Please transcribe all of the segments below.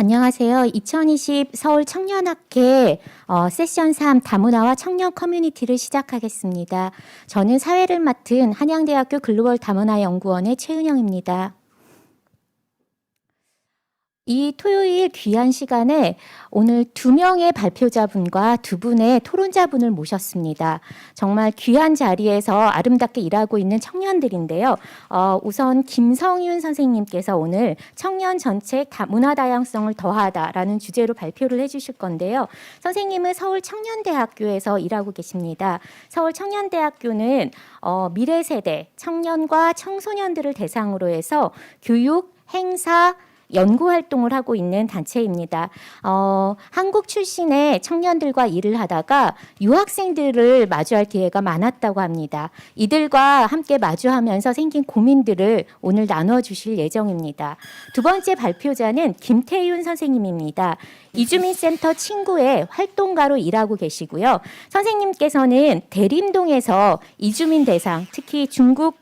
안녕하세요. 2020 서울 청년학회 세션 3 다문화와 청년 커뮤니티를 시작하겠습니다. 저는 사회를 맡은 한양대학교 글로벌 다문화연구원의 최은영입니다. 이 토요일 귀한 시간에 오늘 2명의 발표자분과 2분의 토론자분을 모셨습니다. 정말 귀한 자리에서 아름답게 일하고 있는 청년들인데요. 우선 김성윤 선생님께서 오늘 청년 정책 문화 다양성을 더하다라는 주제로 발표를 해주실 건데요. 선생님은 서울청년대학교에서 일하고 계십니다. 서울청년대학교는 미래 세대 청년과 청소년들을 대상으로 해서 교육, 행사, 연구 활동을 하고 있는 단체입니다. 한국 출신의 청년들과 일을 하다가 유학생들을 마주할 기회가 많았다고 합니다. 이들과 함께 마주하면서 생긴 고민들을 오늘 나눠주실 예정입니다. 두 번째 발표자는 김태윤 선생님입니다. 이주민센터 친구의 활동가로 일하고 계시고요. 선생님께서는 대림동에서 이주민 대상, 특히 중국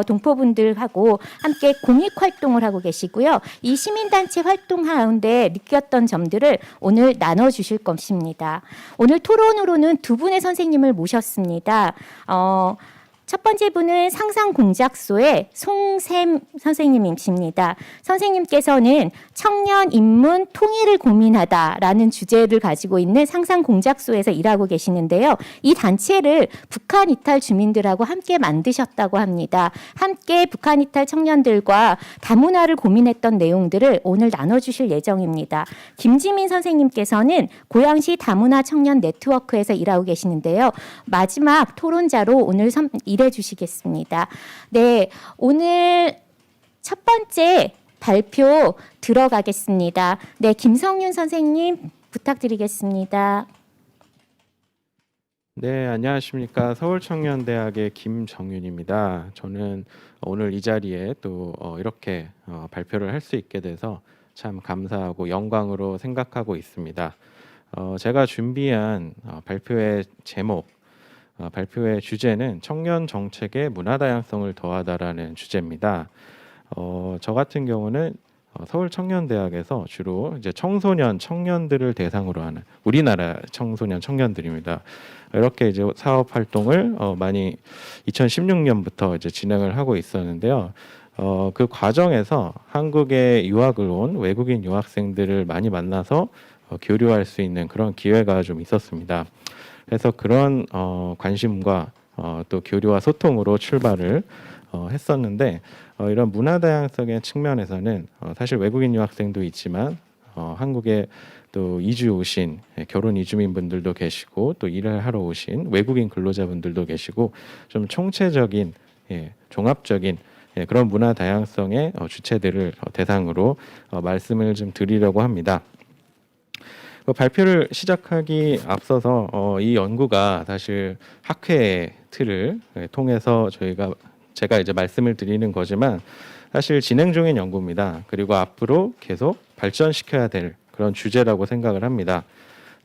동포분들하고 함께 공익 활동을 하고 계시고요. 이 시민단체 활동 가운데 느꼈던 점들을 오늘 나눠주실 것입니다. 오늘 토론으로는 2분의 선생님을 모셨습니다. 첫 번째 분은 상상공작소의 송샘 선생님이십니다. 선생님께서는 청년 인문 통일을 고민하다라는 주제를 가지고 있는 상상공작소에서 일하고 계시는데요. 이 단체를 북한 이탈 주민들하고 함께 만드셨다고 합니다. 함께 북한 이탈 청년들과 다문화를 고민했던 내용들을 오늘 나눠주실 예정입니다. 김지민 선생님께서는 고양시 다문화 청년 네트워크에서 일하고 계시는데요. 마지막 토론자로 오늘 일해 주시겠습니다. 네, 오늘 첫 번째 발표 들어가겠습니다. 네, 김성윤 선생님 부탁드리겠습니다. 네, 안녕하십니까. 서울청년대학의 김정윤입니다. 저는 오늘 이 자리에 또 이렇게 발표를 할 수 있게 돼서 참 감사하고 영광으로 생각하고 있습니다. 제가 준비한 발표의 제목, 발표의 주제는 청년 정책의 문화 다양성을 더하다라는 주제입니다. 저 같은 경우는 서울청년대학에서 주로 이제 청년들을 대상으로 하는 우리나라 청소년 청년들입니다. 이렇게 이제 사업 활동을 많이 2016년부터 이제 진행을 하고 있었는데요. 그 과정에서 한국에 유학을 온 외국인 유학생들을 많이 만나서 교류할 수 있는 그런 기회가 좀 있었습니다. 그래서 그런 관심과 또 교류와 소통으로 출발을 했었는데 이런 문화 다양성의 측면에서는 사실 외국인 유학생도 있지만 한국에 또 이주 오신 결혼 이주민분들도 계시고 또 일을 하러 오신 외국인 근로자분들도 계시고 좀 총체적인 종합적인 그런 문화 다양성의 주체들을 대상으로 말씀을 좀 드리려고 합니다. 발표를 시작하기 앞서서 이 연구가 사실 학회의 틀을 통해서 제가 이제 말씀을 드리는 거지만 사실 진행 중인 연구입니다. 그리고 앞으로 계속 발전시켜야 될 그런 주제라고 생각을 합니다.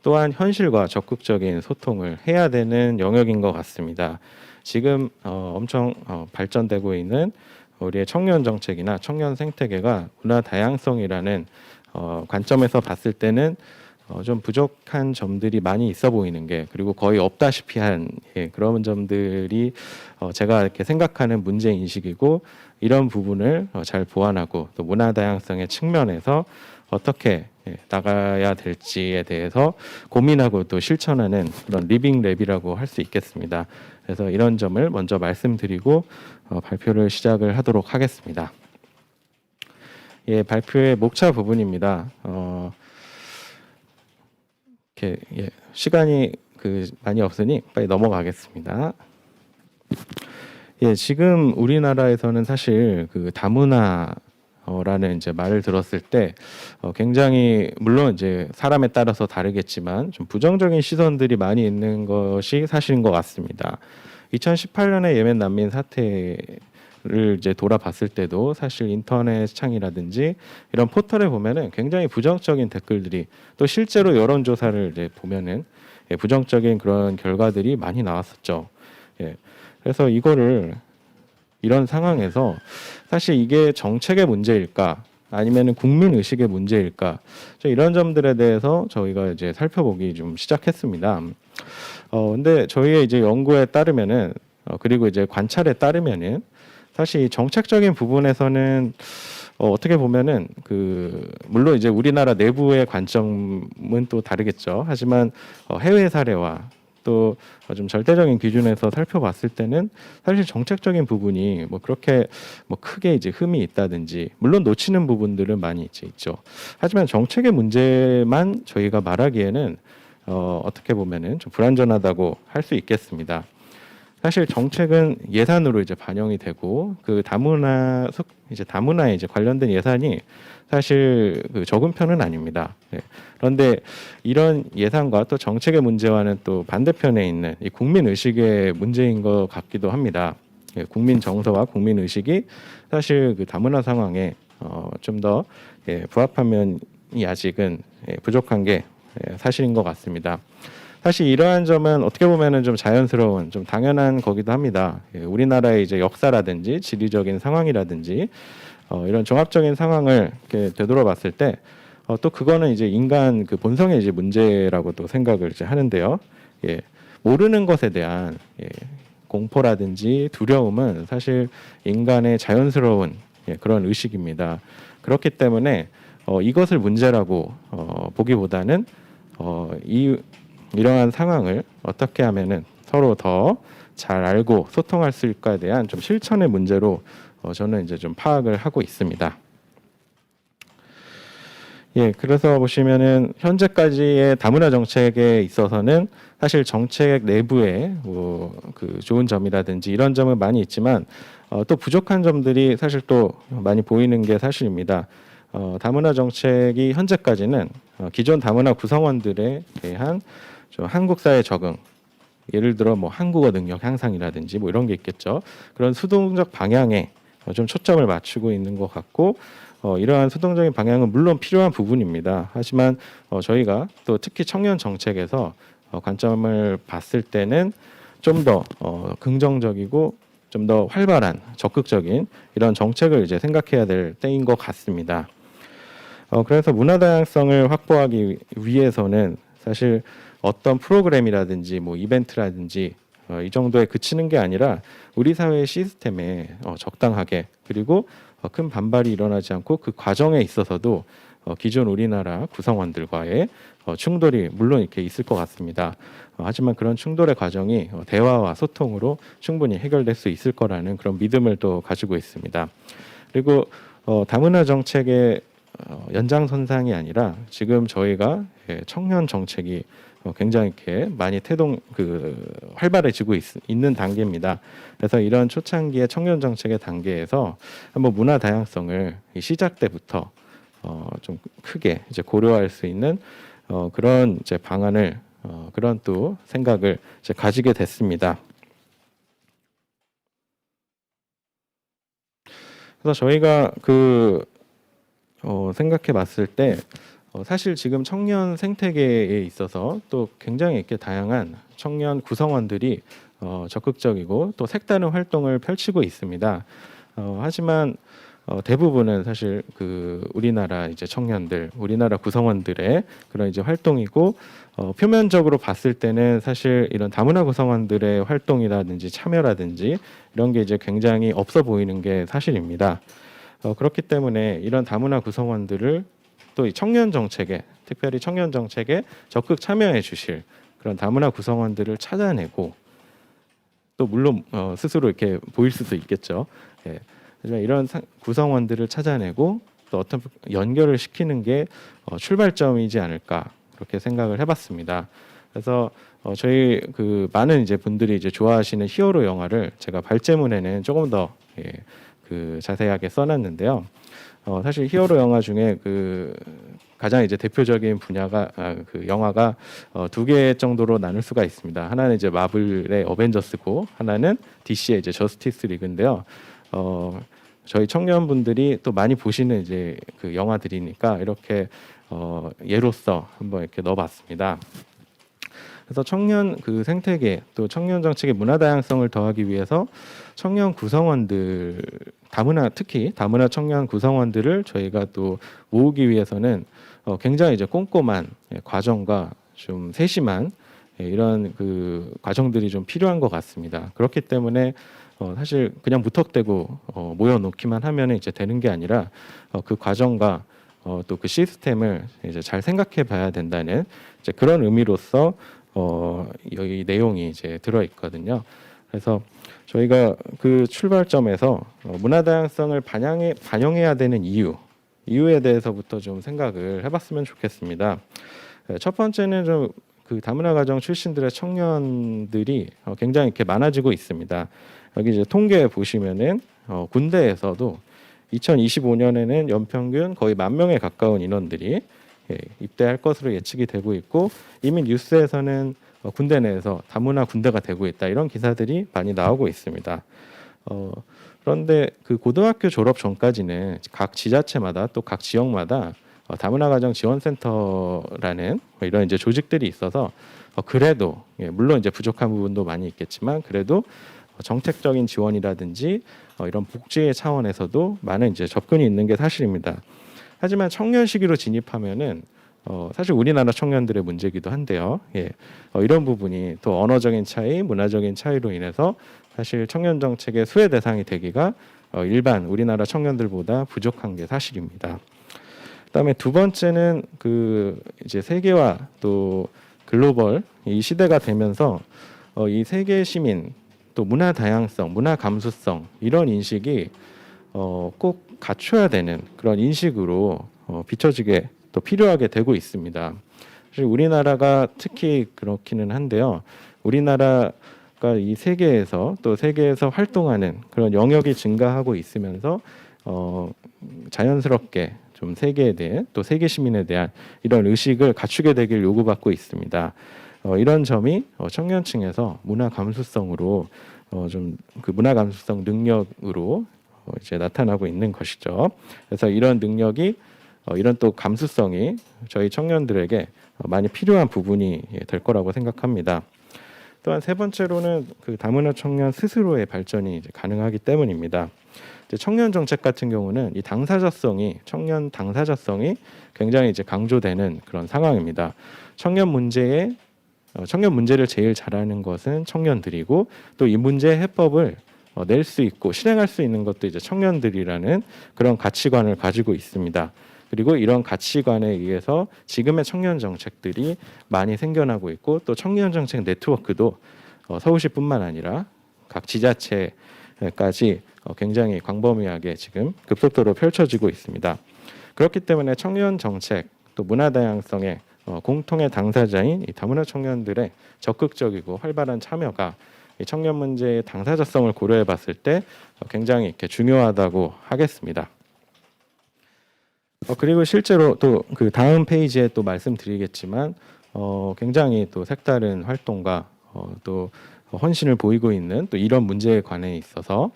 또한 현실과 적극적인 소통을 해야 되는 영역인 것 같습니다. 지금 엄청 발전되고 있는 우리의 청년 정책이나 청년 생태계가 문화 다양성이라는 관점에서 봤을 때는 좀 부족한 점들이 많이 있어 보이는 게 그리고 거의 없다시피 한 그런 점들이 제가 이렇게 생각하는 문제 인식이고 이런 부분을 잘 보완하고 또 문화 다양성의 측면에서 어떻게 나가야 될지에 대해서 고민하고 또 실천하는 그런 리빙 랩이라고 할 수 있겠습니다. 그래서 이런 점을 먼저 말씀드리고 발표를 시작을 하도록 하겠습니다. 발표의 목차 부분입니다. 시간이 많이 없으니 빨리 넘어가겠습니다. 지금 우리나라에서는 사실 다문화라는 이제 말을 들었을 때 굉장히 물론 이제 사람에 따라서 다르겠지만 좀 부정적인 시선들이 많이 있는 것이 사실인 것 같습니다. 2018년에 예멘 난민 사태를 이제 돌아봤을 때도 사실 인터넷 창이라든지 이런 포털에 보면은 굉장히 부정적인 댓글들이 또 실제로 여론조사를 이제 보면은 부정적인 그런 결과들이 많이 나왔었죠. 그래서 이런 상황에서 사실 이게 정책의 문제일까 아니면은 국민 의식의 문제일까? 이런 점들에 대해서 저희가 이제 살펴보기 좀 시작했습니다. 근데 저희의 이제 연구에 따르면은 그리고 이제 관찰에 따르면은 사실 이 정책적인 부분에서는 어떻게 보면은 물론 이제 우리나라 내부의 관점은 또 다르겠죠. 하지만 해외 사례와 또 좀 절대적인 기준에서 살펴봤을 때는 사실 정책적인 부분이 뭐 그렇게 뭐 크게 이제 흠이 있다든지 물론 놓치는 부분들은 많이 있죠. 하지만 정책의 문제만 저희가 말하기에는 어떻게 보면은 좀 불완전하다고 할 수 있겠습니다. 사실 정책은 예산으로 이제 반영이 되고 그 다문화에 이제 관련된 예산이 사실 적은 편은 아닙니다. 예. 그런데 이런 예산과 또 정책의 문제와는 또 반대편에 있는 이 국민 의식의 문제인 것 같기도 합니다. 예, 국민 정서와 국민 의식이 사실 다문화 상황에 좀 더 부합한 면이 아직은 부족한 게 사실인 것 같습니다. 사실 이러한 점은 어떻게 보면은 좀 자연스러운, 좀 당연한 거기도 합니다. 우리나라의 이제 역사라든지 지리적인 상황이라든지 이런 종합적인 상황을 이렇게 되돌아봤을 때 또 그거는 이제 인간 본성의 이제 문제라고 또 생각을 이제 하는데요. 모르는 것에 대한 공포라든지 두려움은 사실 인간의 자연스러운 그런 의식입니다. 그렇기 때문에 이것을 문제라고 보기보다는 이러한 상황을 어떻게 하면은 서로 더 잘 알고 소통할 수 있을까에 대한 좀 실천의 문제로 저는 이제 좀 파악을 하고 있습니다. 그래서 보시면은 현재까지의 다문화 정책에 있어서는 사실 정책 내부에 좋은 점이라든지 이런 점은 많이 있지만 또 부족한 점들이 사실 또 많이 보이는 게 사실입니다. 다문화 정책이 현재까지는 기존 다문화 구성원들에 대한 좀 한국 사회 적응, 예를 들어 뭐 한국어 능력 향상이라든지 뭐 이런 게 있겠죠. 그런 수동적 방향에 좀 초점을 맞추고 있는 것 같고 이러한 수동적인 방향은 물론 필요한 부분입니다. 하지만 저희가 또 특히 청년 정책에서 관점을 봤을 때는 좀 더 긍정적이고 좀 더 활발한 적극적인 이런 정책을 이제 생각해야 될 때인 것 같습니다. 그래서 문화 다양성을 확보하기 위해서는 사실 어떤 프로그램이라든지 뭐 이벤트라든지 이 정도에 그치는 게 아니라 우리 사회의 시스템에 적당하게 그리고 큰 반발이 일어나지 않고 그 과정에 있어서도 기존 우리나라 구성원들과의 충돌이 물론 이렇게 있을 것 같습니다. 하지만 그런 충돌의 과정이 대화와 소통으로 충분히 해결될 수 있을 거라는 그런 믿음을 또 가지고 있습니다. 그리고 다문화 정책의 연장선상이 아니라 지금 저희가 청년 정책이 굉장히 이렇게 많이 활발해지고 있는 단계입니다. 그래서 이런 초창기의 청년 정책의 단계에서 한번 문화 다양성을 시작 때부터 좀 크게 이제 고려할 수 있는 그런 이제 방안을 그런 또 생각을 이제 가지게 됐습니다. 그래서 저희가 생각해 봤을 때 사실 지금 청년 생태계에 있어서 또 굉장히 이렇게 다양한 청년 구성원들이 적극적이고 또 색다른 활동을 펼치고 있습니다. 하지만 대부분은 사실 우리나라 이제 청년들, 우리나라 구성원들의 그런 이제 활동이고 표면적으로 봤을 때는 사실 이런 다문화 구성원들의 활동이라든지 참여라든지 이런 게 이제 굉장히 없어 보이는 게 사실입니다. 그렇기 때문에 이런 다문화 구성원들을 또 이 청년 정책에 특별히 청년 정책에 적극 참여해 주실 그런 다문화 구성원들을 찾아내고 또 물론 스스로 이렇게 보일 수도 있겠죠. 하지만 이런 구성원들을 찾아내고 또 어떤 연결을 시키는 게 출발점이지 않을까 그렇게 생각을 해봤습니다. 그래서 저희 많은 이제 분들이 이제 좋아하시는 히어로 영화를 제가 발제문에는 조금 더 자세하게 써놨는데요. 사실 히어로 영화 중에 가장 이제 대표적인 분야가 영화가 두 개 정도로 나눌 수가 있습니다. 하나는 이제 마블의 어벤져스고 하나는 DC의 이제 저스티스 리그인데요. 저희 청년분들이 또 많이 보시는 이제 영화들이니까 이렇게 예로서 한번 이렇게 넣어봤습니다. 그래서 청년 그 생태계 또 청년 정책의 문화 다양성을 더하기 위해서 청년 구성원들 특히 다문화 청년 구성원들을 저희가 또 모으기 위해서는 굉장히 이제 꼼꼼한 과정과 좀 세심한 이런 그 과정들이 좀 필요한 것 같습니다. 그렇기 때문에 사실 그냥 무턱대고 모여놓기만 하면 이제 되는 게 아니라 그 과정과 또 그 시스템을 이제 잘 생각해봐야 된다는 이제 그런 의미로서 여기 내용이 이제 들어 있거든요. 그래서 저희가 그 출발점에서 문화 다양성을 반영해야 되는 이유에 대해서부터 좀 생각을 해봤으면 좋겠습니다. 첫 번째는 좀 그 다문화 가정 출신들의 청년들이 굉장히 이렇게 많아지고 있습니다. 여기 이제 통계 보시면은 군대에서도 2025년에는 연평균 거의 10,000명에 가까운 인원들이 입대할 것으로 예측이 되고 있고 이미 뉴스에서는 군대 내에서 다문화 군대가 되고 있다 이런 기사들이 많이 나오고 있습니다. 그런데 그 고등학교 졸업 전까지는 각 지자체마다 또 각 지역마다 다문화 가정 지원센터라는 이런 이제 조직들이 있어서 그래도 물론 이제 부족한 부분도 많이 있겠지만 그래도 정책적인 지원이라든지 이런 복지의 차원에서도 많은 이제 접근이 있는 게 사실입니다. 하지만 청년 시기로 진입하면은 사실 우리나라 청년들의 문제이기도 한데요. 이런 부분이 또 언어적인 차이, 문화적인 차이로 인해서 사실 청년 정책의 수혜 대상이 되기가 일반 우리나라 청년들보다 부족한 게 사실입니다. 그다음에 두 번째는 그 이제 세계화 또 글로벌 이 시대가 되면서 이 세계 시민 또 문화 다양성, 문화 감수성 이런 인식이 꼭 갖춰야 되는 그런 인식으로 비춰지게 또 필요하게 되고 있습니다. 사실 우리나라가 특히 그렇기는 한데요. 우리나라가 이 세계에서 또 세계에서 활동하는 그런 영역이 증가하고 있으면서 자연스럽게 좀 세계에 대해 또 세계 시민에 대한 이런 의식을 갖추게 되길 요구받고 있습니다. 이런 점이 청년층에서 문화 감수성으로 좀 그 문화 감수성 능력으로 이제 나타나고 있는 것이죠. 그래서 이런 능력이 이런 또 감수성이 저희 청년들에게 많이 필요한 부분이 될 거라고 생각합니다. 또한 세 번째로는 그 다문화 청년 스스로의 발전이 이제 가능하기 때문입니다. 이제 청년 정책 같은 경우는 이 청년 당사자성이 굉장히 이제 강조되는 그런 상황입니다. 청년 문제를 제일 잘하는 것은 청년들이고 또 이 문제의 해법을 낼 수 있고 실행할 수 있는 것도 이제 청년들이라는 그런 가치관을 가지고 있습니다. 그리고 이런 가치관에 의해서 지금의 청년 정책들이 많이 생겨나고 있고 또 청년 정책 네트워크도 서울시뿐만 아니라 각 지자체까지 굉장히 광범위하게 지금 급속도로 펼쳐지고 있습니다. 그렇기 때문에 청년 정책 또 문화 다양성의 공통의 당사자인 이 다문화 청년들의 적극적이고 활발한 참여가 이 청년 문제의 당사자성을 고려해 봤을 때 굉장히 이렇게 중요하다고 하겠습니다. 그리고 실제로 또 그 다음 페이지에 또 말씀드리겠지만 굉장히 또 색다른 활동과 또 헌신을 보이고 있는 또 이런 문제에 관해 있어서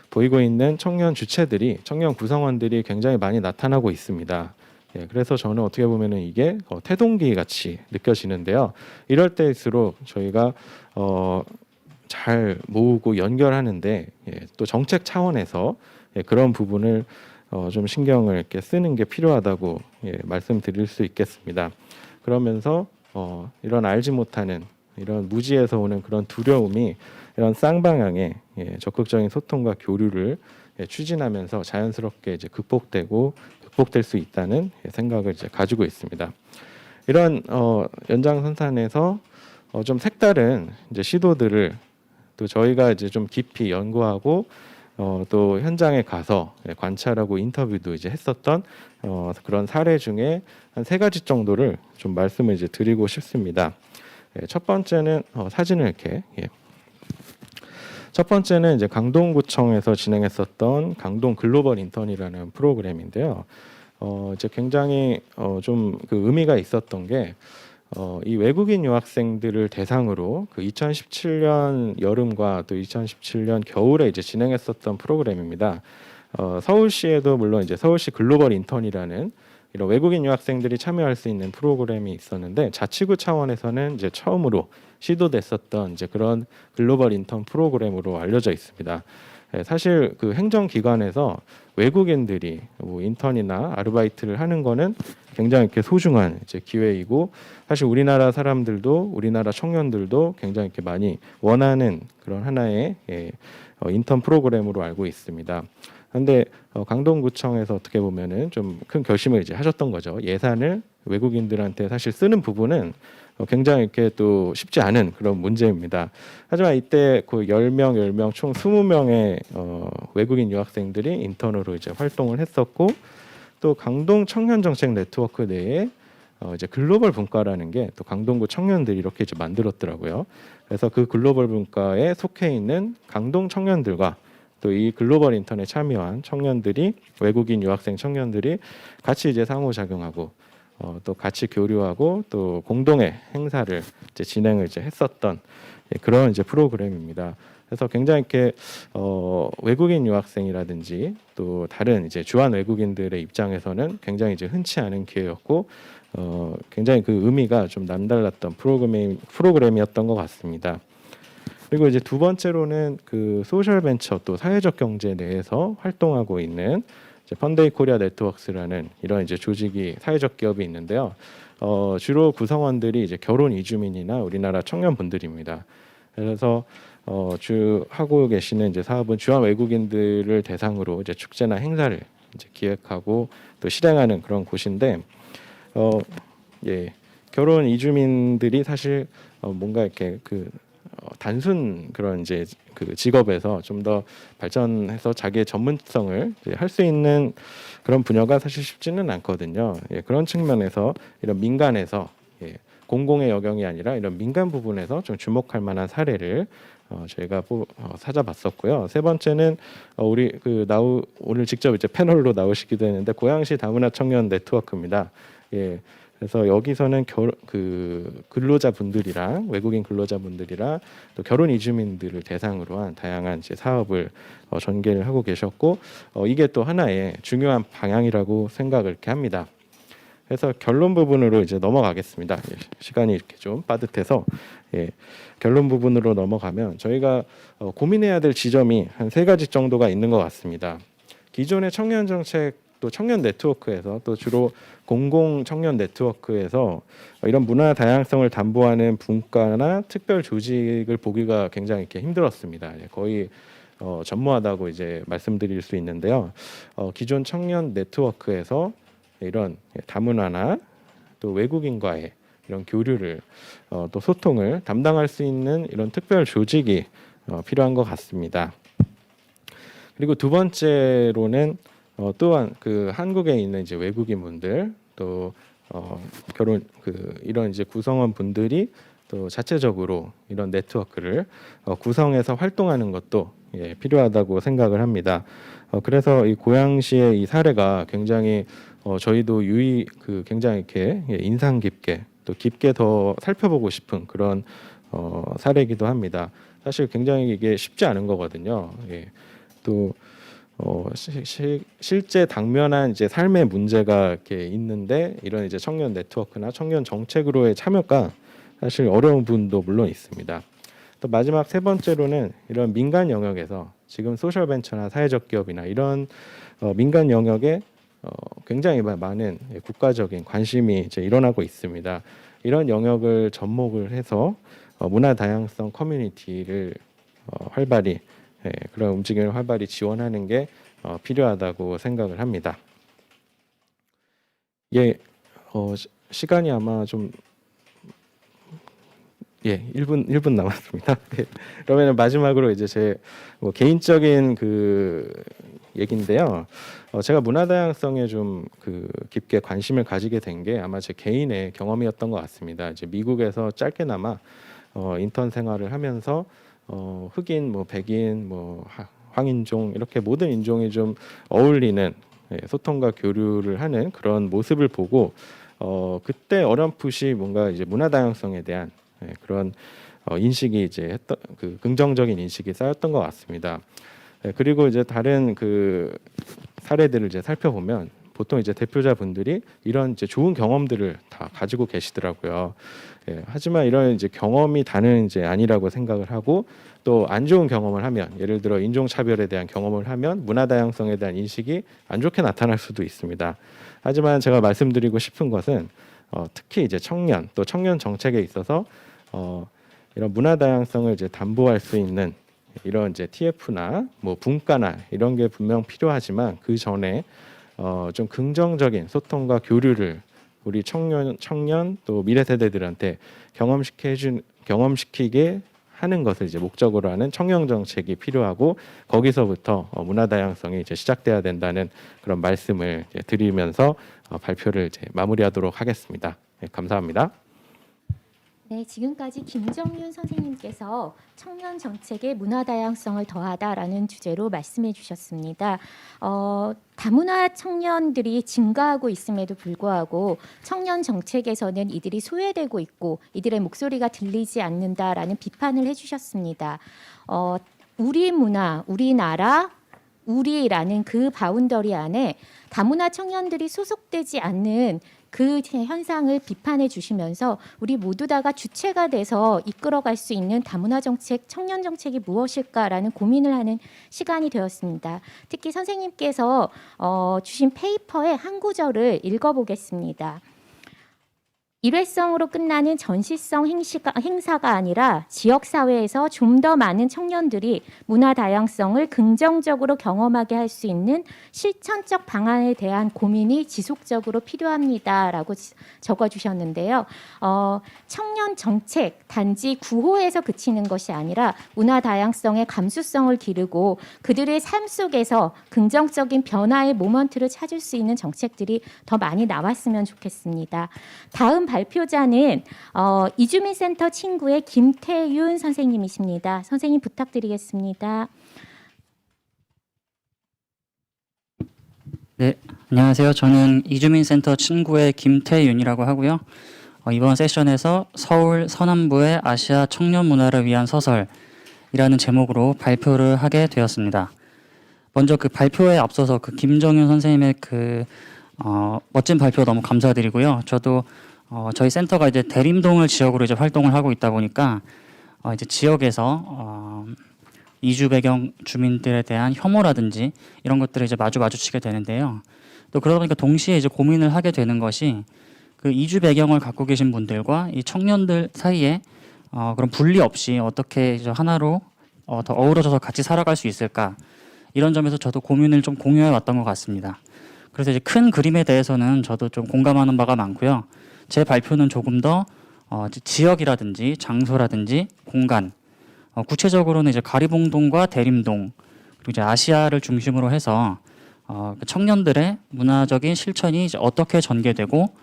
보이고 있는 청년 주체들이 청년 구성원들이 굉장히 많이 나타나고 있습니다. 그래서 저는 어떻게 보면은 이게 태동기 같이 느껴지는데요. 이럴 때일수록 저희가 잘 모으고 연결하는데 또 정책 차원에서 그런 부분을 좀 신경을 이렇게 쓰는 게 필요하다고 말씀드릴 수 있겠습니다. 그러면서 이런 알지 못하는 이런 무지에서 오는 그런 두려움이 이런 쌍방향의 적극적인 소통과 교류를 추진하면서 자연스럽게 이제 극복될 수 있다는 생각을 이제 가지고 있습니다. 이런 연장선상에서 좀 색다른 이제 시도들을 또 저희가 이제 좀 깊이 연구하고 또 현장에 가서 관찰하고 인터뷰도 이제 했었던 그런 사례 중에 한 3가지 정도를 좀 말씀을 이제 드리고 싶습니다. 첫 번째는 사진을 이렇게 첫 번째는 이제 강동구청에서 진행했었던 강동 글로벌 인턴이라는 프로그램인데요. 이제 굉장히 좀 그 의미가 있었던 게 이 외국인 유학생들을 대상으로 그 2017년 여름과 또 2017년 겨울에 이제 진행했었던 프로그램입니다. 서울시에도 물론 이제 서울시 글로벌 인턴이라는 이런 외국인 유학생들이 참여할 수 있는 프로그램이 있었는데 자치구 차원에서는 이제 처음으로 시도됐었던 이제 그런 글로벌 인턴 프로그램으로 알려져 있습니다. 사실 그 행정기관에서 외국인들이 뭐 인턴이나 아르바이트를 하는 거는 굉장히 이렇게 소중한 이제 기회이고 사실 우리나라 사람들도 우리나라 청년들도 굉장히 이렇게 많이 원하는 그런 하나의 인턴 프로그램으로 알고 있습니다. 그런데 강동구청에서 어떻게 보면은 좀 큰 결심을 이제 하셨던 거죠. 예산을 외국인들한테 사실 쓰는 부분은 굉장히 이렇게 또 쉽지 않은 그런 문제입니다. 하지만 이때 그 10명 총 20명의 외국인 유학생들이 인턴으로 이제 활동을 했었고 또 강동 청년 정책 네트워크 내에 이제 글로벌 분과라는 게 또 강동구 청년들이 이렇게 이제 만들었더라고요. 그래서 그 글로벌 분과에 속해 있는 강동 청년들과 또 이 글로벌 인턴에 참여한 청년들이 외국인 유학생 청년들이 같이 이제 상호작용하고 또 같이 교류하고 또 공동의 행사를 이제 진행을 이제 했었던 그런 이제 프로그램입니다. 그래서 굉장히 이렇게 외국인 유학생이라든지 또 다른 이제 주한 외국인들의 입장에서는 굉장히 이제 흔치 않은 기회였고 굉장히 그 의미가 좀 남달랐던 프로그램이었던 것 같습니다. 그리고 이제 두 번째로는 그 소셜 벤처 또 사회적 경제 내에서 활동하고 있는 이제 펀데이 코리아 네트워크스라는 이런 이제 조직이 사회적 기업이 있는데요. 주로 구성원들이 이제 결혼 이주민이나 우리나라 청년분들입니다. 그래서 주 하고 계시는 이제 사업은 주한 외국인들을 대상으로 이제 축제나 행사를 이제 기획하고 또 실행하는 그런 곳인데 결혼 이주민들이 사실 뭔가 이렇게 단순 그런 이제 그 직업에서 좀 더 발전해서 자기의 전문성을 할 수 있는 그런 분야가 사실 쉽지는 않거든요. 그런 측면에서 이런 민간에서 공공의 영역이 아니라 이런 민간 부분에서 좀 주목할 만한 사례를 저희가 찾아봤었고요. 세 번째는 우리 오늘 직접 이제 패널로 나오시기도 했는데 고양시 다문화 청년 네트워크입니다. 그래서 여기서는 근로자분들이랑 외국인 근로자분들이랑 또 결혼 이주민들을 대상으로 한 다양한 이제 사업을 전개를 하고 계셨고 이게 또 하나의 중요한 방향이라고 생각을 이렇게 합니다. 그래서 결론 부분으로 이제 넘어가겠습니다. 시간이 이렇게 좀 빠듯해서 결론 부분으로 넘어가면 저희가 고민해야 될 지점이 한 3가지 정도가 있는 것 같습니다. 기존의 청년 정책 또 청년 네트워크에서 또 주로 공공 청년 네트워크에서 이런 문화 다양성을 담보하는 분과나 특별 조직을 보기가 굉장히 이렇게 힘들었습니다. 거의 전무하다고 이제 말씀드릴 수 있는데요. 기존 청년 네트워크에서 이런 다문화나 또 외국인과의 이런 교류를 또 소통을 담당할 수 있는 이런 특별 조직이 필요한 것 같습니다. 그리고 두 번째로는 또한 그 한국에 있는 이제 외국인분들 또 결혼 이런 이제 구성원 분들이 또 자체적으로 이런 네트워크를 구성해서 활동하는 것도 필요하다고 생각을 합니다. 그래서 이 고양시의 이 사례가 굉장히 저희도 굉장히 이렇게 인상 깊게 또 깊게 더 살펴보고 싶은 그런 사례이기도 합니다. 사실 굉장히 이게 쉽지 않은 거거든요. 또 실제 당면한 이제 삶의 문제가 이렇게 있는데 이런 이제 청년 네트워크나 청년 정책으로의 참여가 사실 어려운 부분도 물론 있습니다. 또 마지막 세 번째로는 이런 민간 영역에서 지금 소셜 벤처나 사회적 기업이나 이런 민간 영역에 굉장히 많은 국가적인 관심이 이제 일어나고 있습니다. 이런 영역을 접목을 해서 문화 다양성 커뮤니티를 활발히 그런 움직임을 활발히 지원하는 게 필요하다고 생각을 합니다. 시간이 아마 좀 1분 남았습니다. 그러면 마지막으로 이제 제 개인적인 얘기인데요. 제가 문화 다양성에 좀 깊게 관심을 가지게 된 게 아마 제 개인의 경험이었던 것 같습니다. 이제 미국에서 짧게나마 인턴 생활을 하면서 흑인, 백인, 황인종 이렇게 모든 인종이 좀 어울리는 소통과 교류를 하는 그런 모습을 보고 그때 어렴풋이 뭔가 이제 문화 다양성에 대한 그런 인식이 이제 긍정적인 인식이 쌓였던 것 같습니다. 그리고 이제 다른 사례들을 이제 살펴보면 보통 이제 대표자분들이 이런 이제 좋은 경험들을 다 가지고 계시더라고요. 예, 하지만 이런 이제 경험이 다는 이제 아니라고 생각을 하고 또 안 좋은 경험을 하면 예를 들어 인종차별에 대한 경험을 하면 문화 다양성에 대한 인식이 안 좋게 나타날 수도 있습니다. 하지만 제가 말씀드리고 싶은 것은 특히 이제 청년 또 청년 정책에 있어서 이런 문화 다양성을 이제 담보할 수 있는 이런 이제 TF나 뭐 분과나 이런 게 분명 필요하지만 그 전에 좀 긍정적인 소통과 교류를 우리 청년 또 미래 세대들한테 경험시키게 하는 것을 이제 목적으로 하는 청년 정책이 필요하고 거기서부터 문화 다양성이 이제 시작돼야 된다는 그런 말씀을 이제 드리면서 발표를 이제 마무리하도록 하겠습니다. 네, 감사합니다. 네, 지금까지 김정윤 선생님께서 청년 정책의 문화 다양성을 더하다라는 주제로 말씀해 주셨습니다. 다문화 청년들이 증가하고 있음에도 불구하고 청년 정책에서는 이들이 소외되고 있고 이들의 목소리가 들리지 않는다라는 비판을 해주셨습니다. 우리 문화, 우리나라, 우리라는 그 바운더리 안에 다문화 청년들이 소속되지 않는 그 현상을 비판해 주시면서 우리 모두 다가 주체가 돼서 이끌어갈 수 있는 다문화 정책, 청년 정책이 무엇일까라는 고민을 하는 시간이 되었습니다. 특히 선생님께서 주신 페이퍼의 한 구절을 읽어보겠습니다. 일회성으로 끝나는 전시성 행사가 아니라 지역사회에서 좀 더 많은 청년들이 문화 다양성을 긍정적으로 경험하게 할 수 있는 실천적 방안에 대한 고민이 지속적으로 필요합니다라고 적어주셨는데요. 청년 정책 단지 구호에서 그치는 것이 아니라 문화 다양성의 감수성을 기르고 그들의 삶 속에서 긍정적인 변화의 모먼트를 찾을 수 있는 정책들이 더 많이 나왔으면 좋겠습니다. 다음 발표자는 이주민센터 친구의 김태윤 선생님이십니다. 선생님 부탁드리겠습니다. 네, 안녕하세요. 저는 이주민센터 친구의 김태윤이라고 하고요. 이번 세션에서 서울 서남부의 아시아 청년 문화를 위한 서설이라는 제목으로 발표를 하게 되었습니다. 먼저 그 발표에 앞서서 그 김정윤 선생님의 그 멋진 발표 너무 감사드리고요. 저도 저희 센터가 이제 대림동을 지역으로 이제 활동을 하고 있다 보니까 이제 지역에서 이주 배경 주민들에 대한 혐오라든지 이런 것들을 이제 마주치게 되는데요. 또 그러다 보니까 동시에 이제 고민을 하게 되는 것이 그 이주 배경을 갖고 계신 분들과 이 청년들 사이에 그런 분리 없이 어떻게 이제 하나로 더 어우러져서 같이 살아갈 수 있을까, 이런 점에서 저도 고민을 좀 공유해 왔던 것 같습니다. 그래서 이제 큰 그림에 대해서는 저도 좀 공감하는 바가 많고요. 제 발표는 조금 더 지역이라든지 장소라든지 공간, 구체적으로는 이제 가리봉동과 대림동 그리고 이제 아시아를 중심으로 해서 그 청년들의 문화적인 실천이 이제 어떻게 전개되고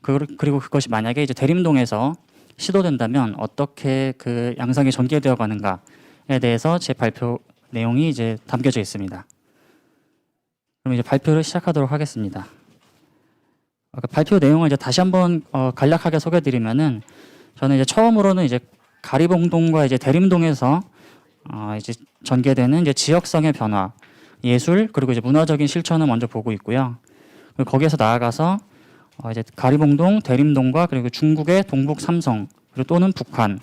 그리고 그것이 만약에 이제 대림동에서 시도된다면 어떻게 그 양상이 전개되어 가는가에 대해서 제 발표 내용이 이제 담겨져 있습니다. 그럼 이제 발표를 시작하도록 하겠습니다. 발표 내용을 이제 다시 한번 간략하게 소개드리면은, 저는 이제 처음으로는 이제 가리봉동과 이제 대림동에서 이제 전개되는 이제 지역성의 변화, 예술 그리고 이제 문화적인 실천을 먼저 보고 있고요. 그리고 거기에서 나아가서 이제 가리봉동, 대림동과 그리고 중국의 동북 삼성 그리고 또는 북한,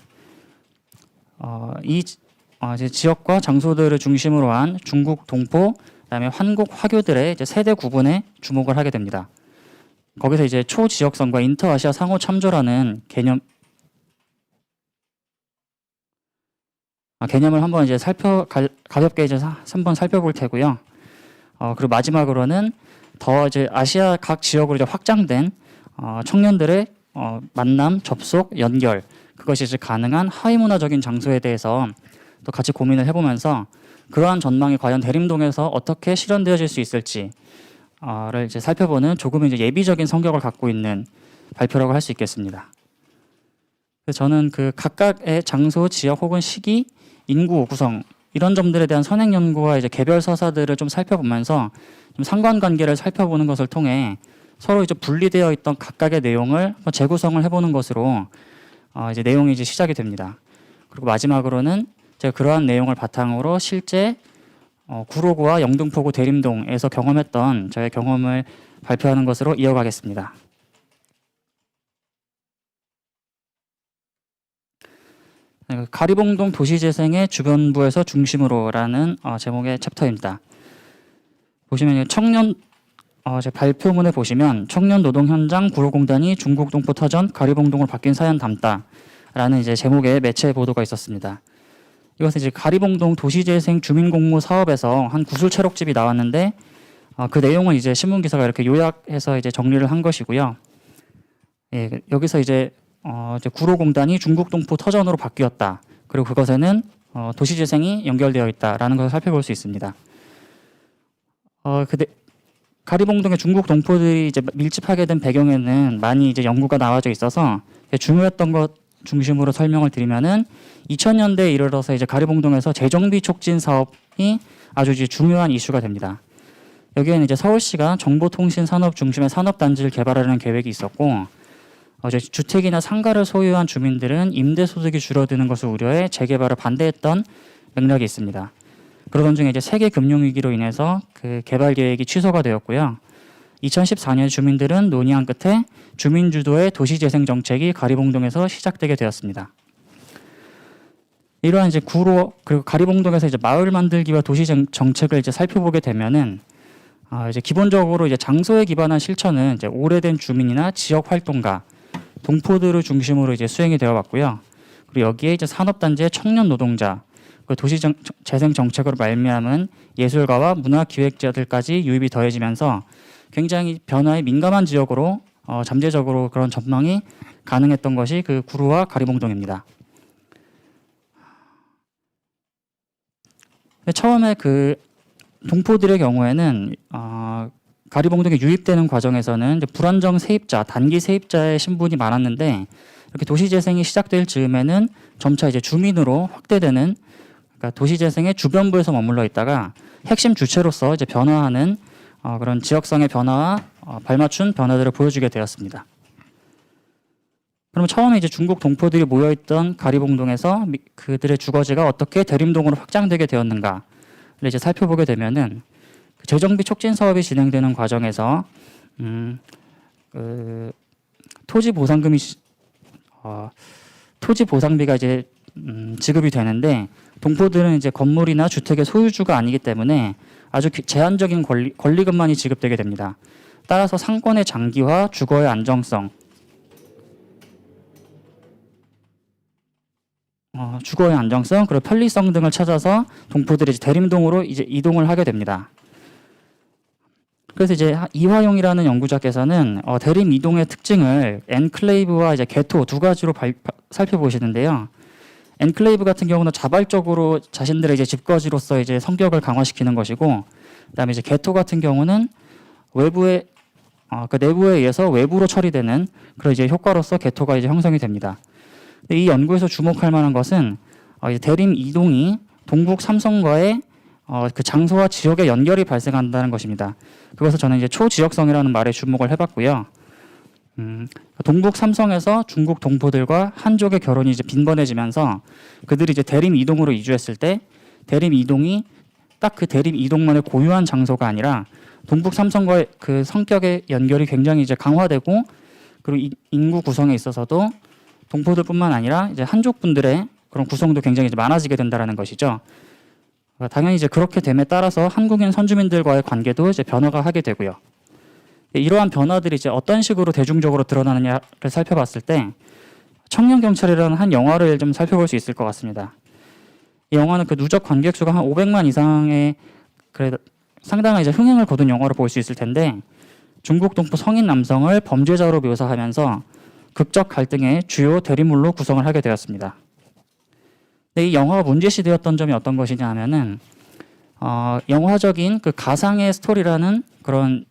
이제 지역과 장소들을 중심으로 한 중국 동포, 그다음에 한국 화교들의 이제 세대 구분에 주목을 하게 됩니다. 거기서 이제 초지역성과 인터아시아 상호 참조라는 개념을 한번 이제 가볍게 이제 한번 살펴볼 테고요. 그리고 마지막으로는 더 이제 아시아 각 지역으로 이제 확장된 청년들의 만남, 접속, 연결, 그것이 이제 가능한 하위 문화적인 장소에 대해서 또 같이 고민을 해보면서 그러한 전망이 과연 대림동에서 어떻게 실현되어질 수 있을지 를 이제 살펴보는 조금 이제 예비적인 성격을 갖고 있는 발표라고 할 수 있겠습니다. 그래서 저는 그 각각의 장소, 지역 혹은 시기, 인구 구성 이런 점들에 대한 선행 연구와 이제 개별 서사들을 좀 살펴보면서 좀 상관관계를 살펴보는 것을 통해 서로 이제 분리되어 있던 각각의 내용을 재구성을 해보는 것으로 이제 내용이 이제 시작이 됩니다. 그리고 마지막으로는 제가 그러한 내용을 바탕으로 실제 구로구와 영등포구 대림동에서 경험했던 저의 경험을 발표하는 것으로 이어가겠습니다. 가리봉동 도시재생의 주변부에서 중심으로라는 제목의 챕터입니다. 보시면 청년 제 발표문에 보시면 청년 노동 현장 구로공단이 중국 동포 터전 가리봉동으로 바뀐 사연 담다라는 이제 제목의 매체 보도가 있었습니다. 이것은 이제 가리봉동 도시재생 주민공모 사업에서 한 구술 체록집이 나왔는데 그 내용은 이제 신문 기사가 이렇게 요약해서 이제 정리를 한 것이고요. 예, 여기서 이제 구로공단이 중국 동포 터전으로 바뀌었다. 그리고 그것에는 도시재생이 연결되어 있다라는 것을 살펴볼 수 있습니다. 가리봉동의 중국 동포들이 이제 밀집하게 된 배경에는 많이 이제 연구가 나와져 있어서 중요했던 것 중심으로 설명을 드리면은 2000년대에 이르러서 이제 가리봉동에서 재정비 촉진 사업이 아주 이제 중요한 이슈가 됩니다. 여기에는 이제 서울시가 정보통신 산업 중심의 산업단지를 개발하려는 계획이 있었고, 이제 주택이나 상가를 소유한 주민들은 임대소득이 줄어드는 것을 우려해 재개발을 반대했던 맥락이 있습니다. 그러던 중에 이제 세계 금융위기로 인해서 그 개발 계획이 취소가 되었고요. 2014년 주민들은 논의한 끝에 주민 주도의 도시재생 정책이 가리봉동에서 시작되게 되었습니다. 이러한 이제 구로 그리고 가리봉동에서 이제 마을 만들기와 도시 정책을 이제 살펴보게 되면은 이제 기본적으로 이제 장소에 기반한 실천은 이제 오래된 주민이나 지역 활동가, 동포들을 중심으로 이제 수행이 되어 왔고요. 그리고 여기에 이제 산업단지의 청년 노동자, 그 도시 재생 정책으로 말미암은 예술가와 문화 기획자들까지 유입이 더해지면서 굉장히 변화에 민감한 지역으로 잠재적으로 그런 전망이 가능했던 것이 그 구로와 가리봉동입니다. 처음에 그 동포들의 경우에는 가리봉동에 유입되는 과정에서는 이제 불안정 세입자, 단기 세입자의 신분이 많았는데 이렇게 도시재생이 시작될 즈음에는 점차 이제 주민으로 확대되는, 그러니까 도시재생의 주변부에서 머물러 있다가 핵심 주체로서 이제 변화하는 그런 지역성의 변화와 발맞춘 변화들을 보여주게 되었습니다. 그럼 처음에 이제 중국 동포들이 모여있던 가리봉동에서 그들의 주거지가 어떻게 대림동으로 확장되게 되었는가를 이제 살펴보게 되면은 재정비 촉진 사업이 진행되는 과정에서 토지 보상비가 이제 지급이 되는데 동포들은 이제 건물이나 주택의 소유주가 아니기 때문에 아주 제한적인 권리금만이 지급되게 됩니다. 따라서 상권의 장기화, 주거의 안정성, 그리고 편리성 등을 찾아서 동포들이 이제 대림동으로 이제 이동을 하게 됩니다. 그래서 이제 이화용이라는 연구자께서는 대림 이동의 특징을 엔클레이브와 이제 개토 두 가지로 살펴보시는데요. 엔클레이브 같은 경우는 자발적으로 자신들의 이제 집거지로서 이제 성격을 강화시키는 것이고, 그다음에 이제 개토 같은 경우는 외부의 그 내부에 의해서 외부로 처리되는 그런 이제 효과로서 개토가 이제 형성이 됩니다. 이 연구에서 주목할 만한 것은 이제 대림 이동이 동북 삼성과의 그 장소와 지역의 연결이 발생한다는 것입니다. 그것을 저는 이제 초지역성이라는 말에 주목을 해봤고요. 동북 삼성에서 중국 동포들과 한족의 결혼이 이제 빈번해지면서 그들이 이제 대림 이동으로 이주했을 때 대림 이동이 딱 그 대림 이동만의 고유한 장소가 아니라 동북 삼성과의 그 성격의 연결이 굉장히 이제 강화되고, 그리고 인구 구성에 있어서도 동포들뿐만 아니라 이제 한족분들의 그런 구성도 굉장히 이제 많아지게 된다라는 것이죠. 당연히 이제 그렇게 됨에 따라서 한국인 선주민들과의 관계도 이제 변화가 하게 되고요. 이러한 변화들이 이제 어떤 식으로 대중적으로 드러나느냐를 살펴봤을 때 청년경찰이라는 한 영화를 좀 살펴볼 수 있을 것 같습니다. 이 영화는 그 누적 관객 수가 한 500만 이상의 그래도 상당한 이제 흥행을 거둔 영화로 볼 수 있을 텐데, 중국 동포 성인 남성을 범죄자로 묘사하면서 극적 갈등의 주요 대리물로 구성을 하게 되었습니다. 근데 이 영화가 문제시되었던 점이 어떤 것이냐 하면은 영화적인 그 가상의 스토리라는 그런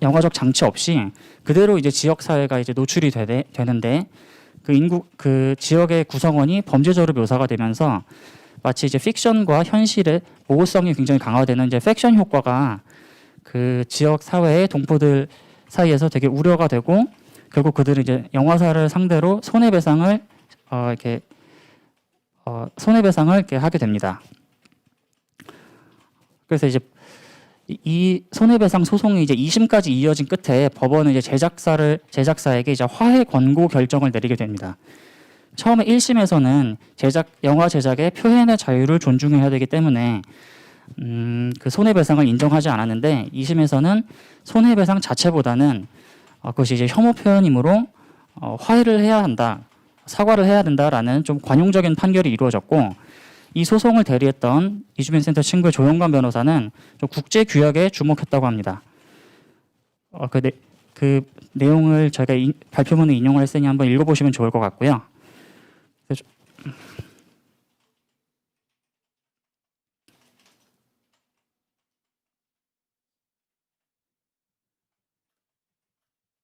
영화적 장치 없이 그대로 이제 지역 사회가 이제 노출이 되는데 그 지역의 구성원이 범죄자로 묘사가 되면서 마치 이제 픽션과 현실의 모호성이 굉장히 강화되는 이제 팩션 효과가 그 지역 사회의 동포들 사이에서 되게 우려가 되고, 결국 그들은 이제 영화사를 상대로 손해배상을 이렇게 하게 됩니다. 그래서 이제 이 손해배상 소송이 이제 2심까지 이어진 끝에 법원은 이제 제작사에게 이제 화해 권고 결정을 내리게 됩니다. 처음에 1심에서는 영화 제작의 표현의 자유를 존중해야 되기 때문에 그 손해배상을 인정하지 않았는데 2심에서는 손해배상 자체보다는 그것이 이제 혐오 표현이므로 화해를 해야 한다, 사과를 해야 된다라는 좀 관용적인 판결이 이루어졌고, 이 소송을 대리했던 이주민 센터 친구의 조영관 변호사는 좀 국제 규약에 주목했다고 합니다. 그 내용을 저희가 발표문을 인용을 했으니 한번 읽어보시면 좋을 것 같고요.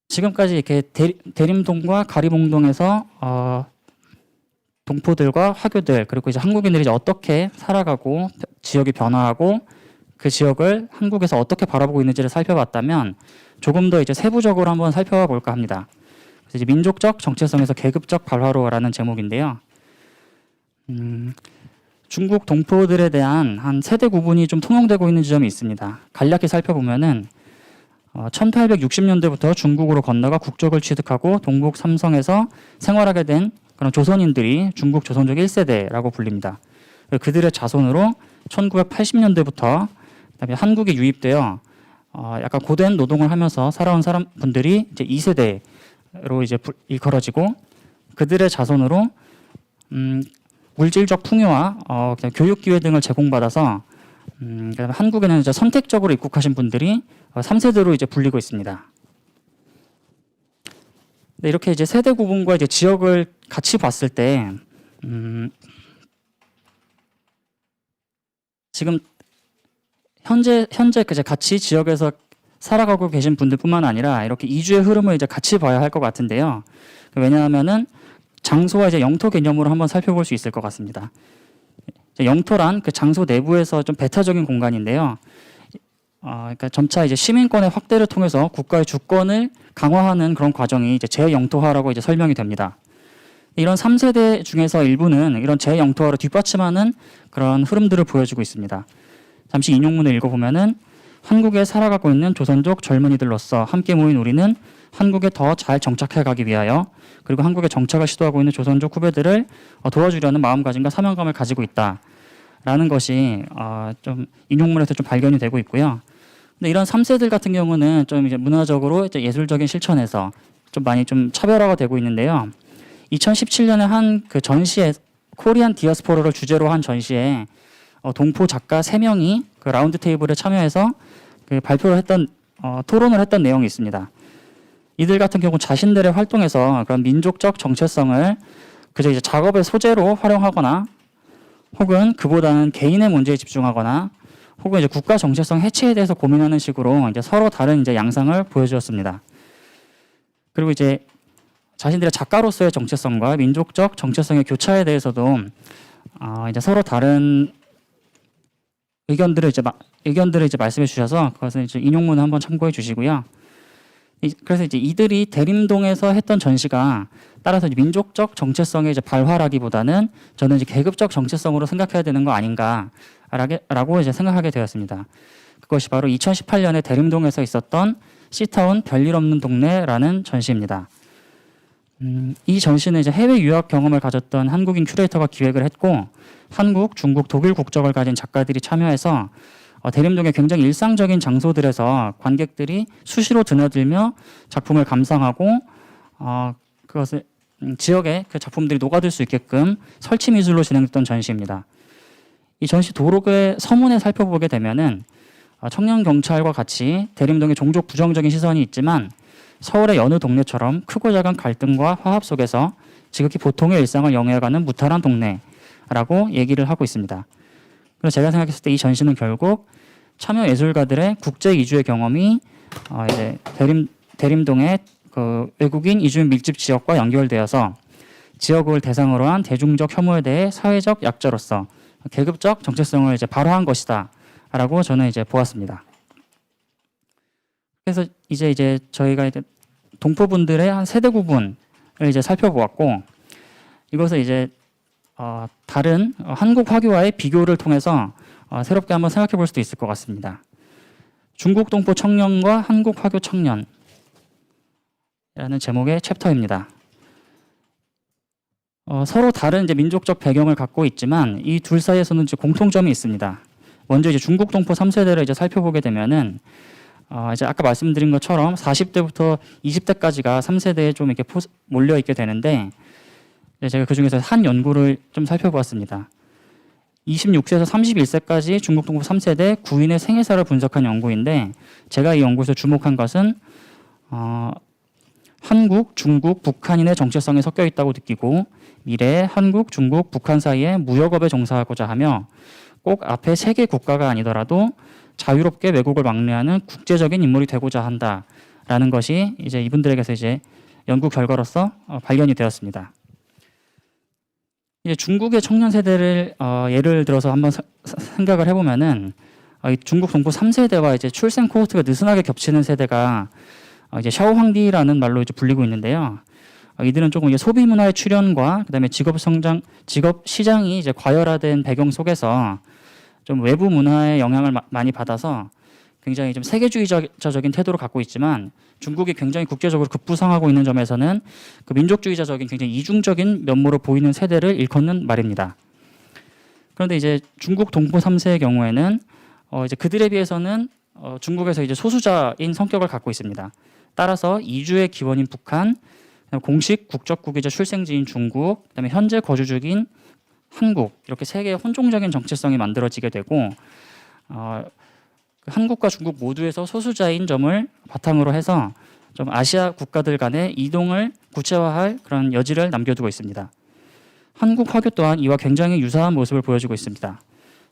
지금까지 이렇게 대림동과 가리봉동에서 동포들과 화교들 그리고 이제 한국인들이 이제 어떻게 살아가고 지역이 변화하고 그 지역을 한국에서 어떻게 바라보고 있는지를 살펴봤다면 조금 더 이제 세부적으로 한번 살펴봐 볼까 합니다. 그래서 이제 민족적 정체성에서 계급적 발화로라는 제목인데요. 중국 동포들에 대한 한 세대 구분이 좀 통용되고 있는 지점이 있습니다. 간략히 살펴보면은 1860년대부터 중국으로 건너가 국적을 취득하고 동북 삼성에서 생활하게 된 그런 조선인들이 중국 조선족 1세대라고 불립니다. 그들의 자손으로 1980년대부터 그다음에 한국에 유입되어 약간 고된 노동을 하면서 살아온 분들이 이제 2세대로 이제 일컬어지고, 그들의 자손으로 물질적 풍요와 교육 기회 등을 제공받아서 한국에는 이제 선택적으로 입국하신 분들이 3세대로 이제 불리고 있습니다. 네, 이렇게 이제 세대 구분과 이제 지역을 같이 봤을 때 지금 현재 이제 같이 지역에서 살아가고 계신 분들뿐만 아니라 이렇게 이주의 흐름을 이제 같이 봐야 할 것 같은데요. 왜냐하면은 장소와 이제 영토 개념으로 한번 살펴볼 수 있을 것 같습니다. 영토란 그 장소 내부에서 좀 배타적인 공간인데요. 그러니까 점차 이제 시민권의 확대를 통해서 국가의 주권을 강화하는 그런 과정이 이제 재영토화라고 이제 설명이 됩니다. 이런 3세대 중에서 일부는 이런 재영토화를 뒷받침하는 그런 흐름들을 보여주고 있습니다. 잠시 인용문을 읽어보면은 한국에 살아가고 있는 조선족 젊은이들로서 함께 모인 우리는 한국에 더 잘 정착해 가기 위하여 그리고 한국에 정착을 시도하고 있는 조선족 후배들을 도와주려는 마음가짐과 사명감을 가지고 있다라는 것이 좀 인용문에서 좀 발견이 되고 있고요. 근데 이런 3세들 같은 경우는 좀 이제 문화적으로 이제 예술적인 실천에서 좀 많이 좀 차별화가 되고 있는데요. 2017년에 한 그 전시에 코리안 디아스포라를 주제로 한 전시에 동포 작가 3명이 그 라운드 테이블에 참여해서 그 발표를 했던 토론을 했던 내용이 있습니다. 이들 같은 경우 자신들의 활동에서 그런 민족적 정체성을 그저 이제 작업의 소재로 활용하거나 혹은 그보다는 개인의 문제에 집중하거나 혹은 이제 국가 정체성 해체에 대해서 고민하는 식으로 이제 서로 다른 이제 양상을 보여주었습니다. 그리고 이제 자신들의 작가로서의 정체성과 민족적 정체성의 교차에 대해서도 이제 서로 다른 의견들을 이제 말씀해 주셔서 그것은 이제 인용문을 한번 참고해 주시고요. 그래서 이제 이들이 대림동에서 했던 전시가 따라서 이제 민족적 정체성의 이제 발화라기보다는 저는 이제 계급적 정체성으로 생각해야 되는 거 아닌가라고 이제 생각하게 되었습니다. 그것이 바로 2018년에 대림동에서 있었던 시타운 별일 없는 동네라는 전시입니다. 이 전시는 이제 해외 유학 경험을 가졌던 한국인 큐레이터가 기획을 했고 한국, 중국, 독일 국적을 가진 작가들이 참여해서 대림동의 굉장히 일상적인 장소들에서 관객들이 수시로 드나들며 작품을 감상하고 그것을 지역에 그 작품들이 녹아들 수 있게끔 설치 미술로 진행됐던 전시입니다. 이 전시 도록의 서문에 살펴보게 되면은 청년 경찰과 같이 대림동에 종족 부정적인 시선이 있지만 서울의 여느 동네처럼 크고 작은 갈등과 화합 속에서 지극히 보통의 일상을 영위해가는 무탈한 동네라고 얘기를 하고 있습니다. 그래서 제가 생각했을 때 이 전시는 결국 참여 예술가들의 국제 이주의 경험이 이제 대림동의 그 외국인 이주 밀집 지역과 연결되어서 지역을 대상으로 한 대중적 혐오에 대해 사회적 약자로서 계급적 정체성을 이제 발화한 것이다라고 저는 이제 보았습니다. 그래서 이제 저희가 이제 동포분들의 한 세대 구분을 이제 살펴보았고 이것을 이제 다른 한국 화교와의 비교를 통해서 새롭게 한번 생각해 볼 수도 있을 것 같습니다. 중국 동포 청년과 한국 화교 청년이라는 제목의 챕터입니다. 서로 다른 이제 민족적 배경을 갖고 있지만 이 둘 사이에서는 이제 공통점이 있습니다. 먼저 이제 중국 동포 3세대를 이제 살펴보게 되면은 이제 아까 말씀드린 것처럼 40대부터 20대까지가 3세대에 좀 이렇게 몰려 있게 되는데 제가 그 중에서 한 연구를 좀 살펴보았습니다. 26세에서 31세까지 중국 동포 3세대 구인의 생애사를 분석한 연구인데 제가 이 연구에서 주목한 것은 한국, 중국, 북한인의 정체성이 섞여 있다고 느끼고 미래에 한국, 중국, 북한 사이에 무역업에 종사하고자 하며 꼭 앞에 세 개 국가가 아니더라도 자유롭게 외국을 왕래하는 국제적인 인물이 되고자 한다라는 것이 이제 이분들에게서 이제 연구 결과로서 발견이 되었습니다. 이제 중국의 청년 세대를 예를 들어서 한번 생각을 해보면은 이 중국 동포 3세대와 이제 출생 코호트가 느슨하게 겹치는 세대가 이제 샤오황디라는 말로 이제 불리고 있는데요. 이들은 조금 이제 소비 문화의 출현과 그다음에 직업 시장이 이제 과열화된 배경 속에서 좀 외부 문화의 영향을 많이 받아서 굉장히 좀 세계주의자적인 태도를 갖고 있지만 중국이 굉장히 국제적으로 급부상하고 있는 점에서는 그 민족주의자적인 굉장히 이중적인 면모로 보이는 세대를 일컫는 말입니다. 그런데 이제 중국 동포 3세의 경우에는 이제 그들에 비해서는 중국에서 이제 소수자인 성격을 갖고 있습니다. 따라서 이주의 기원인 북한, 공식 국적국이자 출생지인 중국, 그다음에 현재 거주 중인 한국 이렇게 세 개의 혼종적인 정체성이 만들어지게 되고 한국과 중국 모두에서 소수자인 점을 바탕으로 해서 좀 아시아 국가들 간의 이동을 구체화할 그런 여지를 남겨두고 있습니다. 한국 화교 또한 이와 굉장히 유사한 모습을 보여주고 있습니다.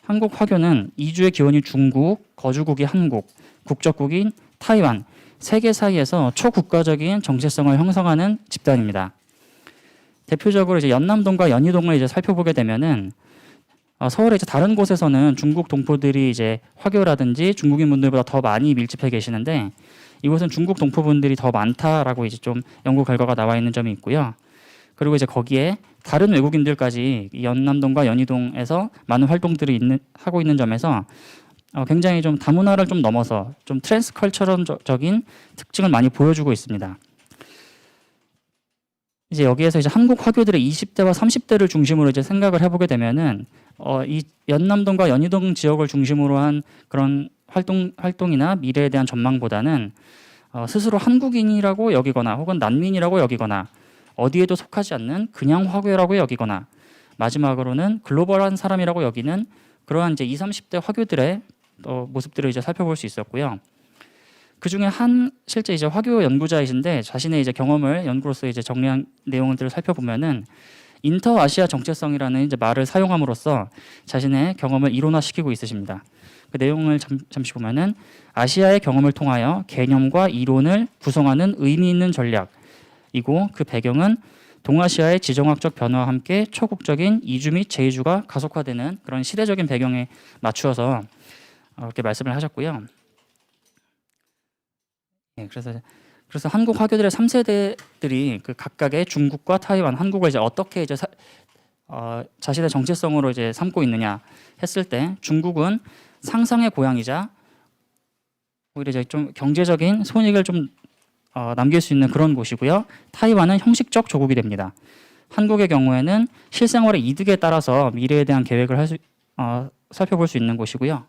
한국 화교는 이주의 기원이 중국, 거주국이 한국, 국적국인 타이완 세 개 사이에서 초국가적인 정체성을 형성하는 집단입니다. 대표적으로 이제 연남동과 연희동을 이제 살펴보게 되면은 서울의 이제 다른 곳에서는 중국 동포들이 이제 화교라든지 중국인 분들보다 더 많이 밀집해 계시는데 이곳은 중국 동포분들이 더 많다라고 이제 좀 연구 결과가 나와 있는 점이 있고요. 그리고 이제 거기에 다른 외국인들까지 이 연남동과 연희동에서 많은 활동들을 하고 있는 점에서 굉장히 좀 다문화를 좀 넘어서 좀 트랜스컬처럴적인 특징을 많이 보여주고 있습니다. 이제 여기에서 이제 한국 화교들의 20대와 30대를 중심으로 이제 생각을 해보게 되면은 이 연남동과 연희동 지역을 중심으로 한 그런 활동이나 미래에 대한 전망보다는 스스로 한국인이라고 여기거나 혹은 난민이라고 여기거나 어디에도 속하지 않는 그냥 화교라고 여기거나 마지막으로는 글로벌한 사람이라고 여기는 그러한 이제 20, 30대 화교들의 모습들을 이제 살펴볼 수 있었고요. 그 중에 한 실제 이제 화교 연구자이신데 자신의 이제 경험을 연구로서 이제 정리한 내용들을 살펴보면은 인터 아시아 정체성이라는 이제 말을 사용함으로써 자신의 경험을 이론화시키고 있으십니다. 그 내용을 잠시 보면은 아시아의 경험을 통하여 개념과 이론을 구성하는 의미 있는 전략이고 그 배경은 동아시아의 지정학적 변화와 함께 초국적인 이주 및 재이주가 가속화되는 그런 시대적인 배경에 맞추어서 이렇게 말씀을 하셨고요. 예, 그래서 한국 화교들의 3세대들이 그 각각의 중국과 타이완, 한국을 이제 어떻게 이제 자신의 정체성으로 이제 삼고 있느냐 했을 때 중국은 상상의 고향이자 오히려 이제 좀 경제적인 손익을 좀 남길 수 있는 그런 곳이고요. 타이완은 형식적 조국이 됩니다. 한국의 경우에는 실생활의 이득에 따라서 미래에 대한 계획을 살펴볼 수 있는 곳이고요.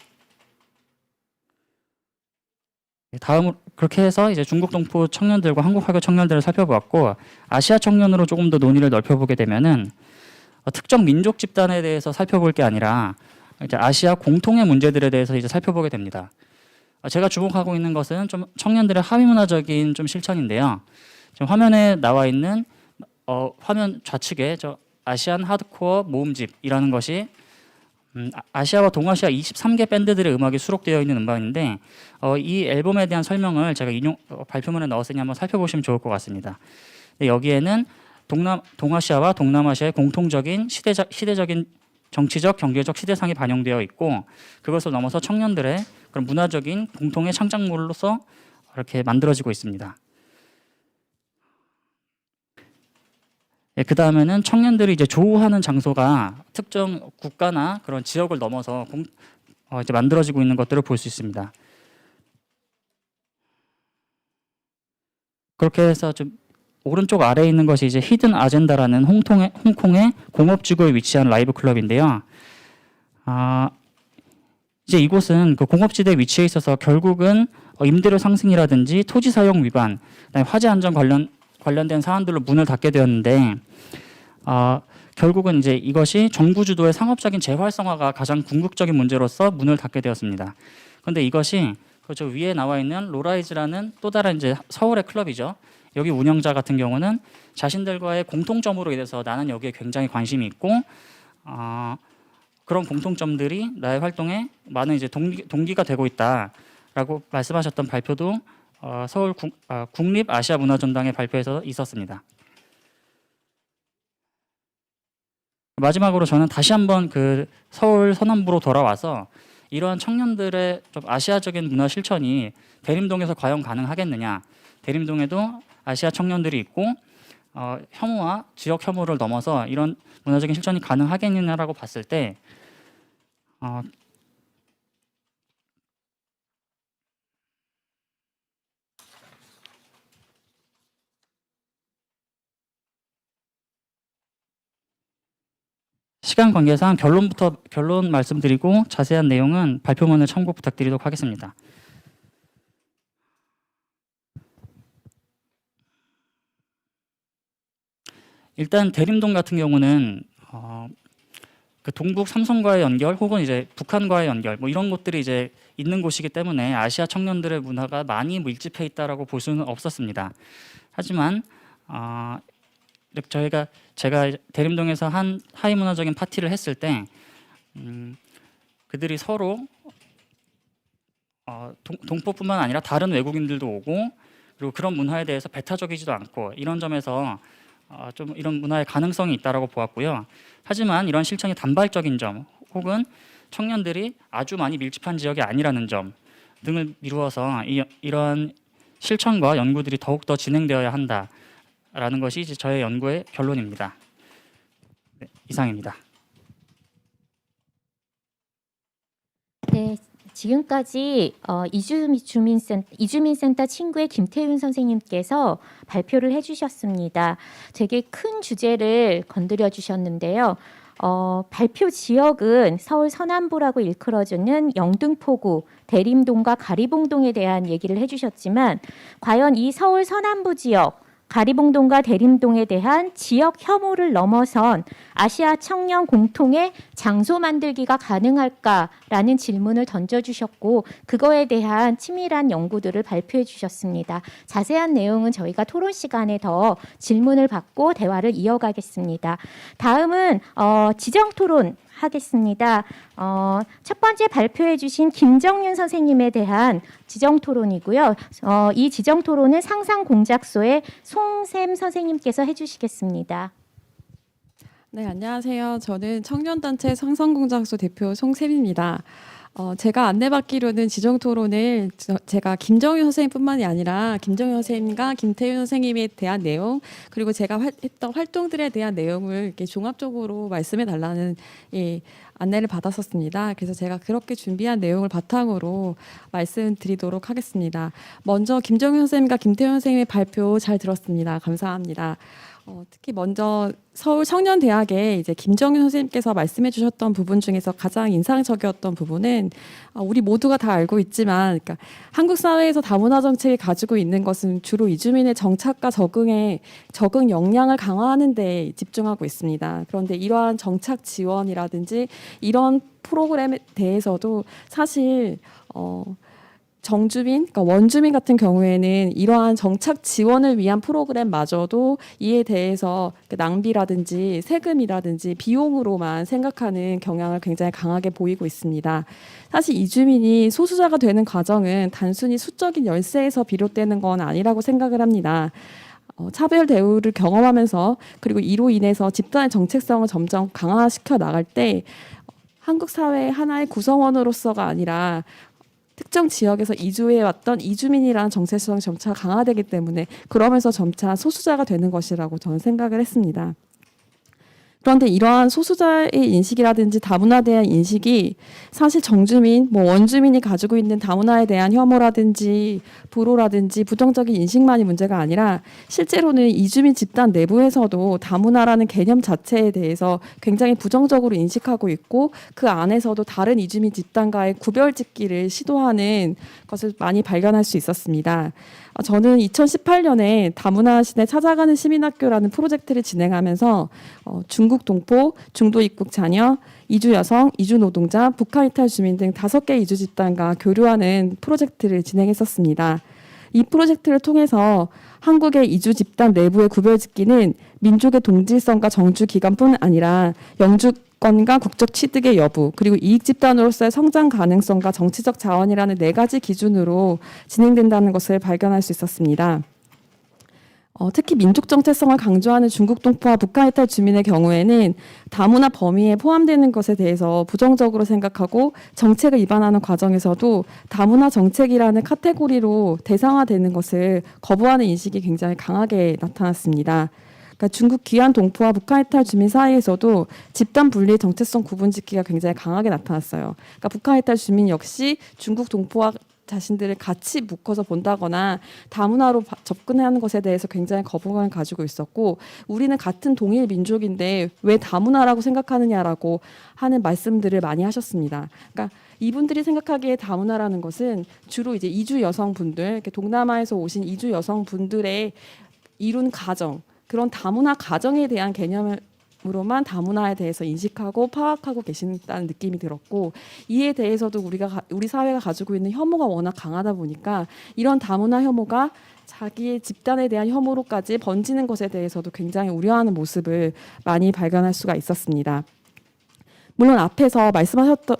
다음으로 그렇게 해서 이제 중국 동포 청년들과 한국 화교 청년들을 살펴보았고 아시아 청년으로 조금 더 논의를 넓혀보게 되면은 특정 민족 집단에 대해서 살펴볼 게 아니라 이제 아시아 공통의 문제들에 대해서 이제 살펴보게 됩니다. 제가 주목하고 있는 것은 좀 청년들의 하위 문화적인 좀 실천인데요. 지금 화면에 나와 있는 화면 좌측에 저 아시안 하드코어 모음집이라는 것이 아시아와 동아시아 23개 밴드들의 음악이 수록되어 있는 음반인데 이 앨범에 대한 설명을 제가 발표문에 넣었으니 한번 살펴보시면 좋을 것 같습니다. 여기에는 동아시아와 동남아시아의 공통적인 시대적인 정치적, 경제적 시대상이 반영되어 있고 그것을 넘어서 청년들의 그런 문화적인 공통의 창작물로서 이렇게 만들어지고 있습니다. 예, 그 다음에는 청년들이 이제 조우하는 장소가 특정 국가나 그런 지역을 넘어서 이제 만들어지고 있는 것들을 볼 수 있습니다. 그렇게 해서 좀 오른쪽 아래에 있는 것이 이제 히든 아젠다라는 홍콩의 공업지구에 위치한 라이브 클럽인데요. 이제 이곳은 그 공업지대 위치에 있어서 결국은 임대료 상승이라든지 토지 사용 위반, 그다음에 화재 안전 관련된 사안들로 문을 닫게 되었는데 결국은 이제 이것이 정부 주도의 상업적인 재활성화가 가장 궁극적인 문제로서 문을 닫게 되었습니다. 그런데 이것이 저 위에 나와 있는 로라이즈라는 또 다른 이제 서울의 클럽이죠. 여기 운영자 같은 경우는 자신들과의 공통점으로 인해서 나는 여기에 굉장히 관심이 있고 그런 공통점들이 나의 활동에 많은 이제 동기가 되고 있다라고 말씀하셨던 발표도 서울 국립 아시아 문화전당의 발표에서 있었습니다. 마지막으로 저는 다시 한번 그 서울 서남부로 돌아와서 이러한 청년들의 좀 아시아적인 문화 실천이 대림동에서 과연 가능하겠느냐? 대림동에도 아시아 청년들이 있고 혐오와 지역 혐오를 넘어서 이런 문화적인 실천이 가능하겠느냐라고 봤을 때 시간 관계상 결론 말씀드리고 자세한 내용은 발표문을 참고 부탁드리도록 하겠습니다. 일단 대림동 같은 경우는 그 동북 삼성과의 연결 혹은 이제 북한과의 연결 뭐 이런 것들이 이제 있는 곳이기 때문에 아시아 청년들의 문화가 많이 밀집해 있다라고 볼 수는 없었습니다. 하지만 이렇게 제가 대림동에서 한 하이 문화적인 파티를 했을 때 그들이 서로 동포뿐만 아니라 다른 외국인들도 오고 그리고 그런 문화에 대해서 배타적이지도 않고 이런 점에서 좀 이런 문화의 가능성이 있다라고 보았고요. 하지만 이런 실천이 단발적인 점 혹은 청년들이 아주 많이 밀집한 지역이 아니라는 점 등을 미루어서 이러한 실천과 연구들이 더욱더 진행되어야 한다라는 것이 이제 저의 연구의 결론입니다. 네, 이상입니다. 네, 지금까지 이주민센터 친구의 김태윤 선생님께서 발표를 해주셨습니다. 되게 큰 주제를 건드려 주셨는데요. 발표 지역은 서울 서남부라고 일컬어지는 영등포구, 대림동과 가리봉동에 대한 얘기를 해주셨지만 과연 이 서울 서남부 지역 가리봉동과 대림동에 대한 지역 혐오를 넘어선 아시아 청년 공통의 장소 만들기가 가능할까라는 질문을 던져주셨고 그거에 대한 치밀한 연구들을 발표해 주셨습니다. 자세한 내용은 저희가 토론 시간에 더 질문을 받고 대화를 이어가겠습니다. 다음은 지정토론 하겠습니다. 첫 번째 발표해 주신 김정윤 선생님에 대한 지정토론이고요. 이 지정토론은 상상공작소의 송샘 선생님께서 해주시겠습니다. 네, 안녕하세요. 저는 청년단체 상상공작소 대표 송샘입니다. 제가 안내받기로는 지정토론을 제가 김정윤 선생님뿐만이 아니라 김정윤 선생님과 김태윤 선생님에 대한 내용 그리고 제가 했던 활동들에 대한 내용을 이렇게 종합적으로 말씀해 달라는 안내를 받았었습니다. 그래서 제가 그렇게 준비한 내용을 바탕으로 말씀드리도록 하겠습니다. 먼저 김정윤 선생님과 김태윤 선생님의 발표 잘 들었습니다. 감사합니다. 특히 먼저 서울 청년대학의 이제 김정윤 선생님께서 말씀해 주셨던 부분 중에서 가장 인상적이었던 부분은 우리 모두가 다 알고 있지만 그러니까 한국 사회에서 다문화 정책이 가지고 있는 것은 주로 이주민의 정착과 적응 역량을 강화하는 데 집중하고 있습니다. 그런데 이러한 정착 지원이라든지 이런 프로그램에 대해서도 사실 정주민, 그러니까 원주민 같은 경우에는 이러한 정착 지원을 위한 프로그램마저도 이에 대해서 낭비라든지 세금이라든지 비용으로만 생각하는 경향을 굉장히 강하게 보이고 있습니다. 사실 이주민이 소수자가 되는 과정은 단순히 수적인 열세에서 비롯되는 건 아니라고 생각을 합니다. 차별 대우를 경험하면서 그리고 이로 인해서 집단의 정체성을 점점 강화시켜 나갈 때 한국 사회의 하나의 구성원으로서가 아니라 특정 지역에서 이주해왔던 이주민이라는 정체성이 점차 강화되기 때문에 그러면서 점차 소수자가 되는 것이라고 저는 생각을 했습니다. 그런데 이러한 소수자의 인식이라든지 다문화에 대한 인식이 사실 정주민, 원주민이 가지고 있는 다문화에 대한 혐오라든지 불호라든지 부정적인 인식만이 문제가 아니라 실제로는 이주민 집단 내부에서도 다문화라는 개념 자체에 대해서 굉장히 부정적으로 인식하고 있고 그 안에서도 다른 이주민 집단과의 구별짓기를 시도하는 것을 많이 발견할 수 있었습니다. 저는 2018년에 다문화 시대 찾아가는 시민학교라는 프로젝트를 진행하면서 중국 동포, 중도 입국 자녀, 이주 여성, 이주 노동자, 북한 이탈 주민 등 5개 이주 집단과 교류하는 프로젝트를 진행했었습니다. 이 프로젝트를 통해서 한국의 이주 집단 내부의 구별짓기는 민족의 동질성과 정주 기간뿐 아니라 영주권과 국적 취득의 여부, 그리고 이익 집단으로서의 성장 가능성과 정치적 자원이라는 4가지 기준으로 진행된다는 것을 발견할 수 있었습니다. 특히 민족 정체성을 강조하는 중국 동포와 북한 이탈 주민의 경우에는 다문화 범위에 포함되는 것에 대해서 부정적으로 생각하고 정책을 위반하는 과정에서도 다문화 정책이라는 카테고리로 대상화되는 것을 거부하는 인식이 굉장히 강하게 나타났습니다. 그러니까 중국 귀환 동포와 북한 이탈 주민 사이에서도 집단 분리 정체성 구분짓기가 굉장히 강하게 나타났어요. 그러니까 북한 이탈 주민 역시 중국 동포와 자신들을 같이 묶어서 본다거나 다문화로 접근하는 것에 대해서 굉장히 거부감을 가지고 있었고 우리는 같은 동일 민족인데 왜 다문화라고 생각하느냐라고 하는 말씀들을 많이 하셨습니다. 그러니까 이분들이 생각하기에 다문화라는 것은 주로 이제 이주 여성분들, 이렇게 동남아에서 오신 이주 여성분들의 이룬 가정, 그런 다문화 가정에 대한 개념으로만 다문화에 대해서 인식하고 파악하고 계신다는 느낌이 들었고 이에 대해서도 우리 사회가 가지고 있는 혐오가 워낙 강하다 보니까 이런 다문화 혐오가 자기의 집단에 대한 혐오로까지 번지는 것에 대해서도 굉장히 우려하는 모습을 많이 발견할 수가 있었습니다. 물론 앞에서 말씀하셨던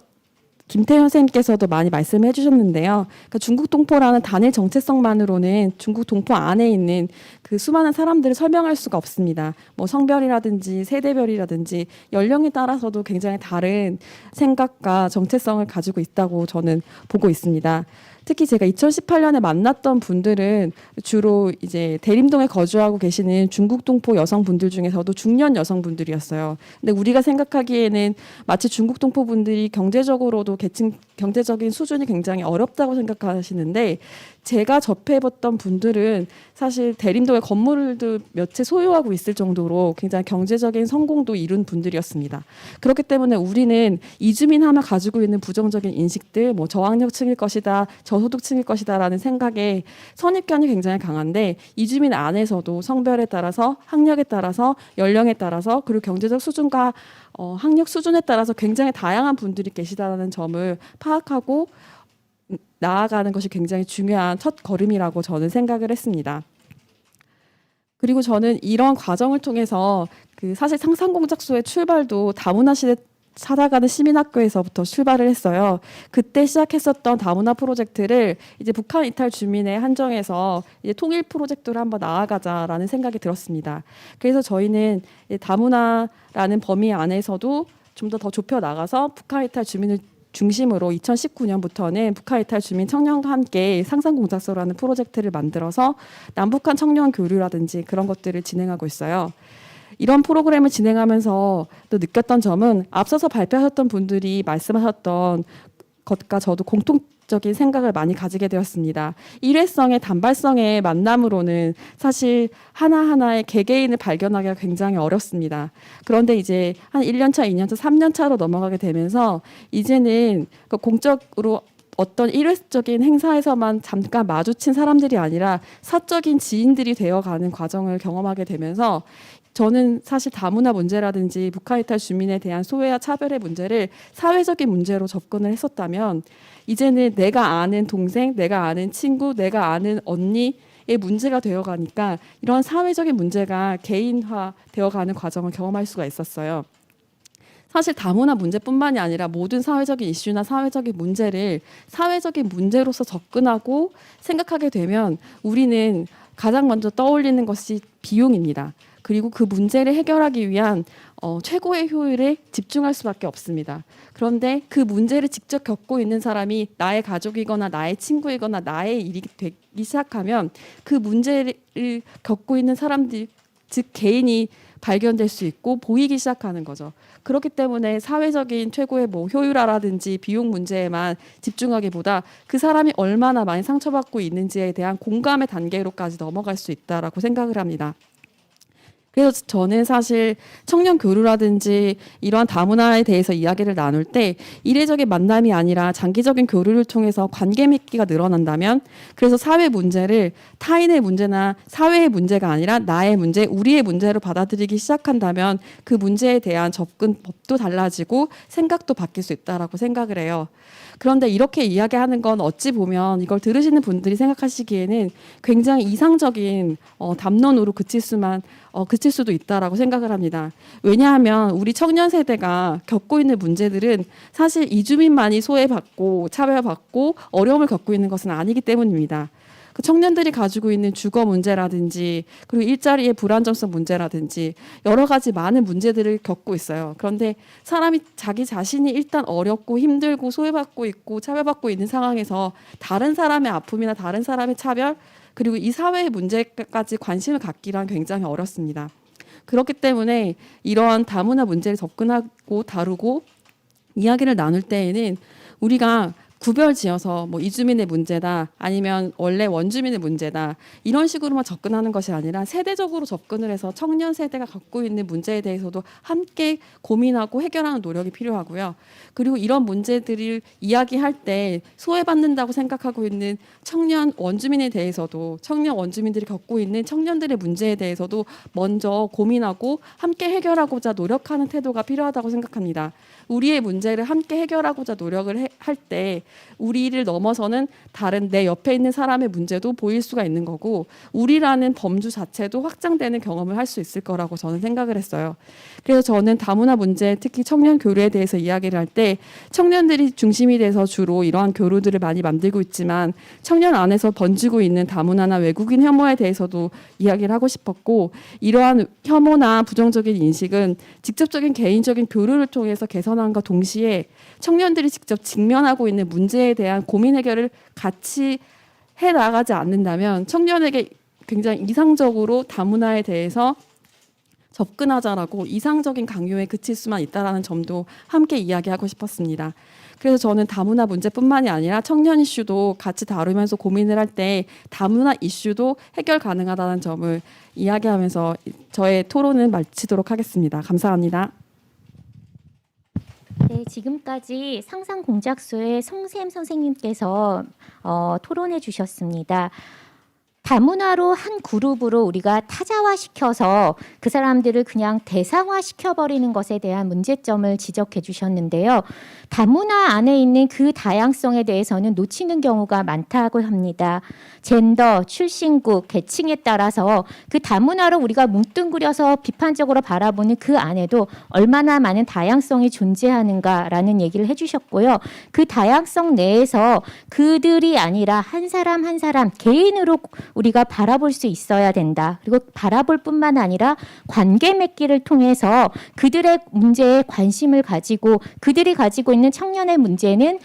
김태현 선생님께서도 많이 말씀을 해주셨는데요. 그러니까 중국 동포라는 단일 정체성만으로는 중국 동포 안에 있는 그 수많은 사람들을 설명할 수가 없습니다. 성별이라든지 세대별이라든지 연령에 따라서도 굉장히 다른 생각과 정체성을 가지고 있다고 저는 보고 있습니다. 특히 제가 2018년에 만났던 분들은 주로 이제 대림동에 거주하고 계시는 중국 동포 여성분들 중에서도 중년 여성분들이었어요. 근데 우리가 생각하기에는 마치 중국 동포 분들이 경제적으로도 경제적인 수준이 굉장히 어렵다고 생각하시는데 제가 접해봤던 분들은 사실 대림동에 건물도 몇 채 소유하고 있을 정도로 굉장히 경제적인 성공도 이룬 분들이었습니다. 그렇기 때문에 우리는 이주민 하면 가지고 있는 부정적인 인식들, 저학력층일 것이다, 저소득층일 것이다라는 생각에 선입견이 굉장히 강한데 이주민 안에서도 성별에 따라서, 학력에 따라서, 연령에 따라서 그리고 경제적 수준과 학력 수준에 따라서 굉장히 다양한 분들이 계시다는 점을 파악하고 나아가는 것이 굉장히 중요한 첫 걸음이라고 저는 생각을 했습니다. 그리고 저는 이런 과정을 통해서 사실 상상공작소의 출발도 다문화 시대 찾아가는 시민학교에서부터 출발을 했어요. 그때 시작했었던 다문화 프로젝트를 이제 북한 이탈 주민에 한정해서 이제 통일 프로젝트로 한번 나아가자라는 생각이 들었습니다. 그래서 저희는 다문화라는 범위 안에서도 좀 더 좁혀 나가서 북한 이탈 주민을 중심으로 2019년부터는 북한 이탈 주민 청년과 함께 상상공작소라는 프로젝트를 만들어서 남북한 청년 교류라든지 그런 것들을 진행하고 있어요. 이런 프로그램을 진행하면서 또 느꼈던 점은 앞서서 발표하셨던 분들이 말씀하셨던 것과 저도 공통적인 생각을 많이 가지게 되었습니다. 일회성의 단발성의 만남으로는 사실 하나하나의 개개인을 발견하기가 굉장히 어렵습니다. 그런데 이제 한 1년차, 2년차, 3년차로 넘어가게 되면서 이제는 공적으로 어떤 일회적인 행사에서만 잠깐 마주친 사람들이 아니라 사적인 지인들이 되어가는 과정을 경험하게 되면서 저는 사실 다문화 문제라든지 북한 이탈 주민에 대한 소외와 차별의 문제를 사회적인 문제로 접근을 했었다면 이제는 내가 아는 동생, 내가 아는 친구, 내가 아는 언니의 문제가 되어가니까 이런 사회적인 문제가 개인화 되어가는 과정을 경험할 수가 있었어요. 사실 다문화 문제뿐만이 아니라 모든 사회적인 이슈나 사회적인 문제를 사회적인 문제로서 접근하고 생각하게 되면 우리는 가장 먼저 떠올리는 것이 비용입니다. 그리고 그 문제를 해결하기 위한 최고의 효율에 집중할 수밖에 없습니다. 그런데 그 문제를 직접 겪고 있는 사람이 나의 가족이거나 나의 친구이거나 나의 일이 되기 시작하면 그 문제를 겪고 있는 사람들 즉 개인이 발견될 수 있고 보이기 시작하는 거죠. 그렇기 때문에 사회적인 최고의 뭐 효율화라든지 비용 문제에만 집중하기보다 그 사람이 얼마나 많이 상처받고 있는지에 대한 공감의 단계로까지 넘어갈 수 있다라고 생각을 합니다. 그래서 저는 사실 청년 교류라든지 이러한 다문화에 대해서 이야기를 나눌 때 이례적인 만남이 아니라 장기적인 교류를 통해서 관계 맺기가 늘어난다면, 그래서 사회 문제를 타인의 문제나 사회의 문제가 아니라 나의 문제, 우리의 문제로 받아들이기 시작한다면 그 문제에 대한 접근법도 달라지고 생각도 바뀔 수 있다라고 생각을 해요. 그런데 이렇게 이야기하는 건 어찌 보면 이걸 들으시는 분들이 생각하시기에는 굉장히 이상적인 담론으로 그칠 수도 있다라고 생각을 합니다. 왜냐하면 우리 청년 세대가 겪고 있는 문제들은 사실 이주민만이 소외받고 차별받고 어려움을 겪고 있는 것은 아니기 때문입니다. 그 청년들이 가지고 있는 주거 문제라든지 그리고 일자리의 불안정성 문제라든지 여러 가지 많은 문제들을 겪고 있어요. 그런데 사람이 자기 자신이 일단 어렵고 힘들고 소외받고 있고 차별받고 있는 상황에서 다른 사람의 아픔이나 다른 사람의 차별 그리고 이 사회의 문제까지 관심을 갖기란 굉장히 어렵습니다. 그렇기 때문에 이러한 다문화 문제를 접근하고 다루고 이야기를 나눌 때에는 우리가 구별지어서 뭐 이주민의 문제다 아니면 원래 원주민의 문제다 이런 식으로만 접근하는 것이 아니라 세대적으로 접근을 해서 청년 세대가 갖고 있는 문제에 대해서도 함께 고민하고 해결하는 노력이 필요하고요. 그리고 이런 문제들을 이야기할 때 소외받는다고 생각하고 있는 청년 원주민에 대해서도 청년 원주민들이 겪고 있는 청년들의 문제에 대해서도 먼저 고민하고 함께 해결하고자 노력하는 태도가 필요하다고 생각합니다. 우리의 문제를 함께 해결하고자 노력을 할 때 우리를 넘어서는 다른 내 옆에 있는 사람의 문제도 보일 수가 있는 거고 우리라는 범주 자체도 확장되는 경험을 할 수 있을 거라고 저는 생각을 했어요. 그래서 저는 다문화 문제, 특히 청년 교류에 대해서 이야기를 할 때 청년들이 중심이 돼서 주로 이러한 교류들을 많이 만들고 있지만 청년 안에서 번지고 있는 다문화나 외국인 혐오에 대해서도 이야기를 하고 싶었고 이러한 혐오나 부정적인 인식은 직접적인 개인적인 교류를 통해서 개선함과 동시에 청년들이 직접 직면하고 있는 문제에 대한 고민 해결을 같이 해 나가지 않는다면 청년에게 굉장히 이상적으로 다문화에 대해서 접근하자라고 이상적인 강요에 그칠 수만 있다라는 점도 함께 이야기하고 싶었습니다. 그래서 저는 다문화 문제뿐만이 아니라 청년 이슈도 같이 다루면서 고민을 할 때 다문화 이슈도 해결 가능하다는 점을 이야기하면서 저의 토론을 마치도록 하겠습니다. 감사합니다. 네, 지금까지 상상공작소의 송샘 선생님께서 토론해 주셨습니다. 다문화로 한 그룹으로 우리가 타자화시켜서 그 사람들을 그냥 대상화시켜버리는 것에 대한 문제점을 지적해 주셨는데요. 다문화 안에 있는 그 다양성에 대해서는 놓치는 경우가 많다고 합니다. 젠더, 출신국, 계층에 따라서 그 다문화로 우리가 뭉뚱그려서 비판적으로 바라보는 그 안에도 얼마나 많은 다양성이 존재하는가라는 얘기를 해주셨고요. 그 다양성 내에서 그들이 아니라 한 사람 한 사람 개인으로 우리가 바라볼 수 있어야 된다. 그리고 바라볼 뿐만 아니라 관계 맺기를 통해서 그들의 문제에 관심을 가지고 그들이 가지고 있는 청년의 문제는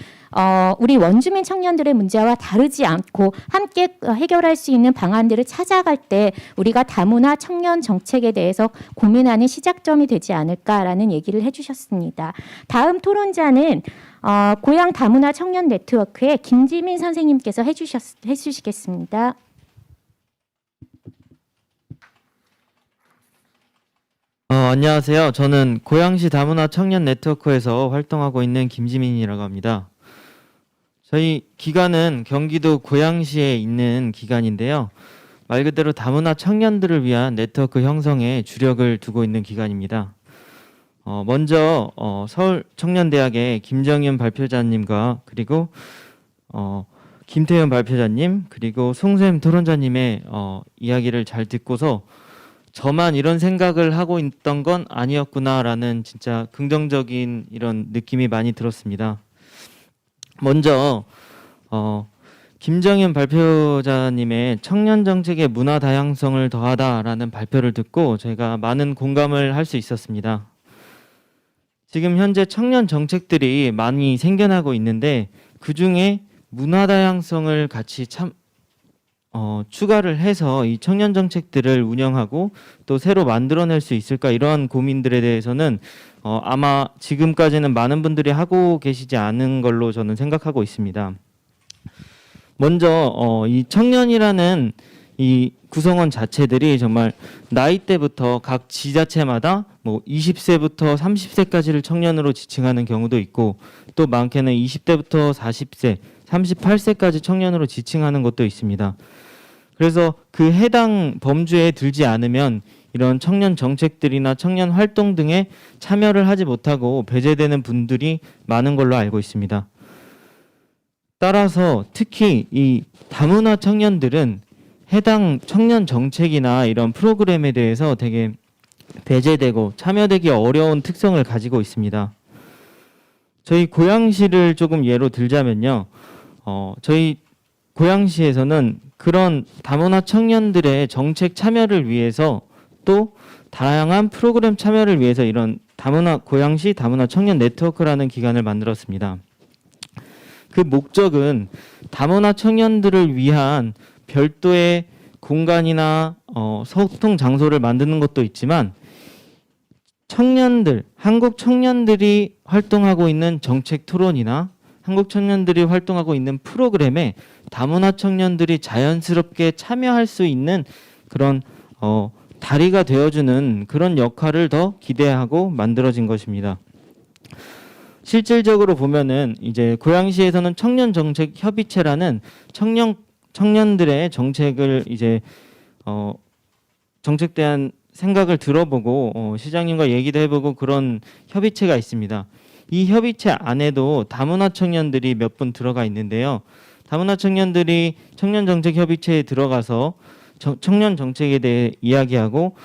우리 원주민 청년들의 문제와 다르지 않고 함께 해결할 수 있는 방안들을 찾아갈 때 우리가 다문화 청년 정책에 대해서 고민하는 시작점이 되지 않을까라는 얘기를 해주셨습니다. 다음 토론자는 고향 다문화 청년 네트워크의 김지민 선생님께서 해주시겠습니다. 안녕하세요. 저는 고양시 다문화 청년 네트워크에서 활동하고 있는 김지민이라고 합니다. 저희 기관은 경기도 고양시에 있는 기관인데요. 말 그대로 다문화 청년들을 위한 네트워크 형성에 주력을 두고 있는 기관입니다. 먼저 서울청년대학의 김정윤 발표자님과 그리고 김태현 발표자님 그리고 송샘 토론자님의 이야기를 잘 듣고서 저만 이런 생각을 하고 있던 건 아니었구나라는 진짜 긍정적인 이런 느낌이 많이 들었습니다. 먼저 김정현 발표자님의 청년 정책의 문화 다양성을 더하다라는 발표를 듣고 제가 많은 공감을 할 수 있었습니다. 지금 현재 청년 정책들이 많이 생겨나고 있는데 그 중에 문화 다양성을 같이 추가를 해서 이 청년 정책들을 운영하고 또 새로 만들어낼 수 있을까, 이러한 고민들에 대해서는 아마 지금까지는 많은 분들이 하고 계시지 않은 걸로 저는 생각하고 있습니다. 먼저 이 청년이라는 이 구성원 자체들이 정말 나이대부터 각 지자체마다 뭐 20세부터 30세까지를 청년으로 지칭하는 경우도 있고, 또 많게는 20대부터 40세, 38세까지 청년으로 지칭하는 것도 있습니다. 그래서 그 해당 범주에 들지 않으면 이런 청년 정책들이나 청년 활동 등에 참여를 하지 못하고 배제되는 분들이 많은 걸로 알고 있습니다. 따라서 특히 이 다문화 청년들은 해당 청년 정책이나 이런 프로그램에 대해서 되게 배제되고 참여되기 어려운 특성을 가지고 있습니다. 저희 고양시를 조금 예로 들자면요. 저희 고양시에서는 그런 다문화 청년들의 정책 참여를 위해서, 또 다양한 프로그램 참여를 위해서 이런 고양시 다문화 청년 네트워크라는 기관을 만들었습니다. 그 목적은 다문화 청년들을 위한 별도의 공간이나 소통 장소를 만드는 것도 있지만, 한국 청년들이 활동하고 있는 정책 토론이나 한국 청년들이 활동하고 있는 프로그램에 다문화 청년들이 자연스럽게 참여할 수 있는 그런 다리가 되어주는 그런 역할을 더 기대하고 만들어진 것입니다. 실질적으로 보면은 이제 고양시에서는 청년 정책 협의체라는 청년들의 정책을 이제 정책 대한 생각을 들어보고 시장님과 얘기도 해보고 그런 협의체가 있습니다. 이 협의체 안에도 다문화 청년들이 몇 분 들어가 있는데요. 다문화 청년들이 청년 정책 협의체에 들어가서 청년 정책에 대해 이야기하고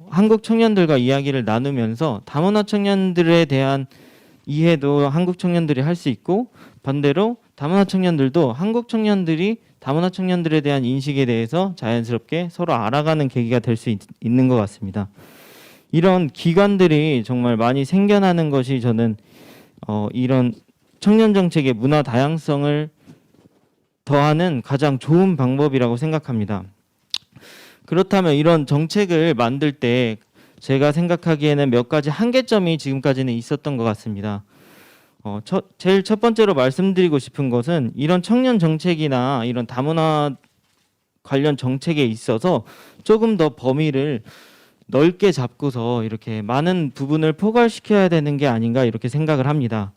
한국 청년들과 이야기를 나누면서 다문화 청년들에 대한 이해도 한국 청년들이 할 수 있고, 반대로 다문화 청년들도 한국 청년들이 다문화 청년들에 대한 인식에 대해서 자연스럽게 서로 알아가는 계기가 될 수 있는 것 같습니다. 이런 기관들이 정말 많이 생겨나는 것이 저는 이런 청년 정책의 문화 다양성을 더하는 가장 좋은 방법이라고 생각합니다. 그렇다면 이런 정책을 만들 때 제가 생각하기에는 몇 가지 한계점이 지금까지는 있었던 것 같습니다. 제일 첫 번째로 말씀드리고 싶은 것은 이런 청년 정책이나 이런 다문화 관련 정책에 있어서 조금 더 범위를 넓게 잡고서 이렇게 많은 부분을 포괄시켜야 되는 게 아닌가, 이렇게 생각을 합니다.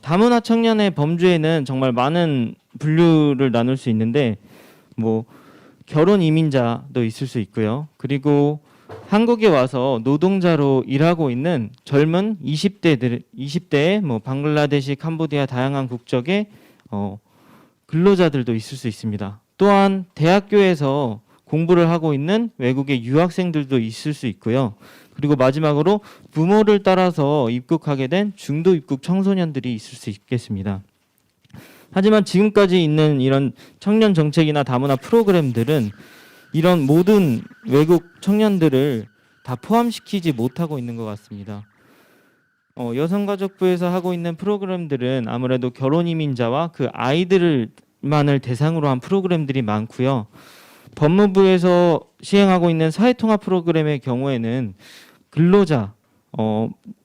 다문화 청년의 범주에는 정말 많은 분류를 나눌 수 있는데, 뭐 결혼 이민자도 있을 수 있고요. 그리고 한국에 와서 노동자로 일하고 있는 젊은 20대의 뭐 방글라데시, 캄보디아 다양한 국적의 근로자들도 있을 수 있습니다. 또한 대학교에서 공부를 하고 있는 외국의 유학생들도 있을 수 있고요. 그리고 마지막으로 부모를 따라서 입국하게 된 중도 입국 청소년들이 있을 수 있겠습니다. 하지만 지금까지 있는 이런 청년 정책이나 다문화 프로그램들은 이런 모든 외국 청년들을 다 포함시키지 못하고 있는 것 같습니다. 여성가족부에서 하고 있는 프로그램들은 아무래도 결혼 이민자와 그 아이들만을 대상으로 한 프로그램들이 많고요. 법무부에서 시행하고 있는 사회통합 프로그램의 경우에는 근로자,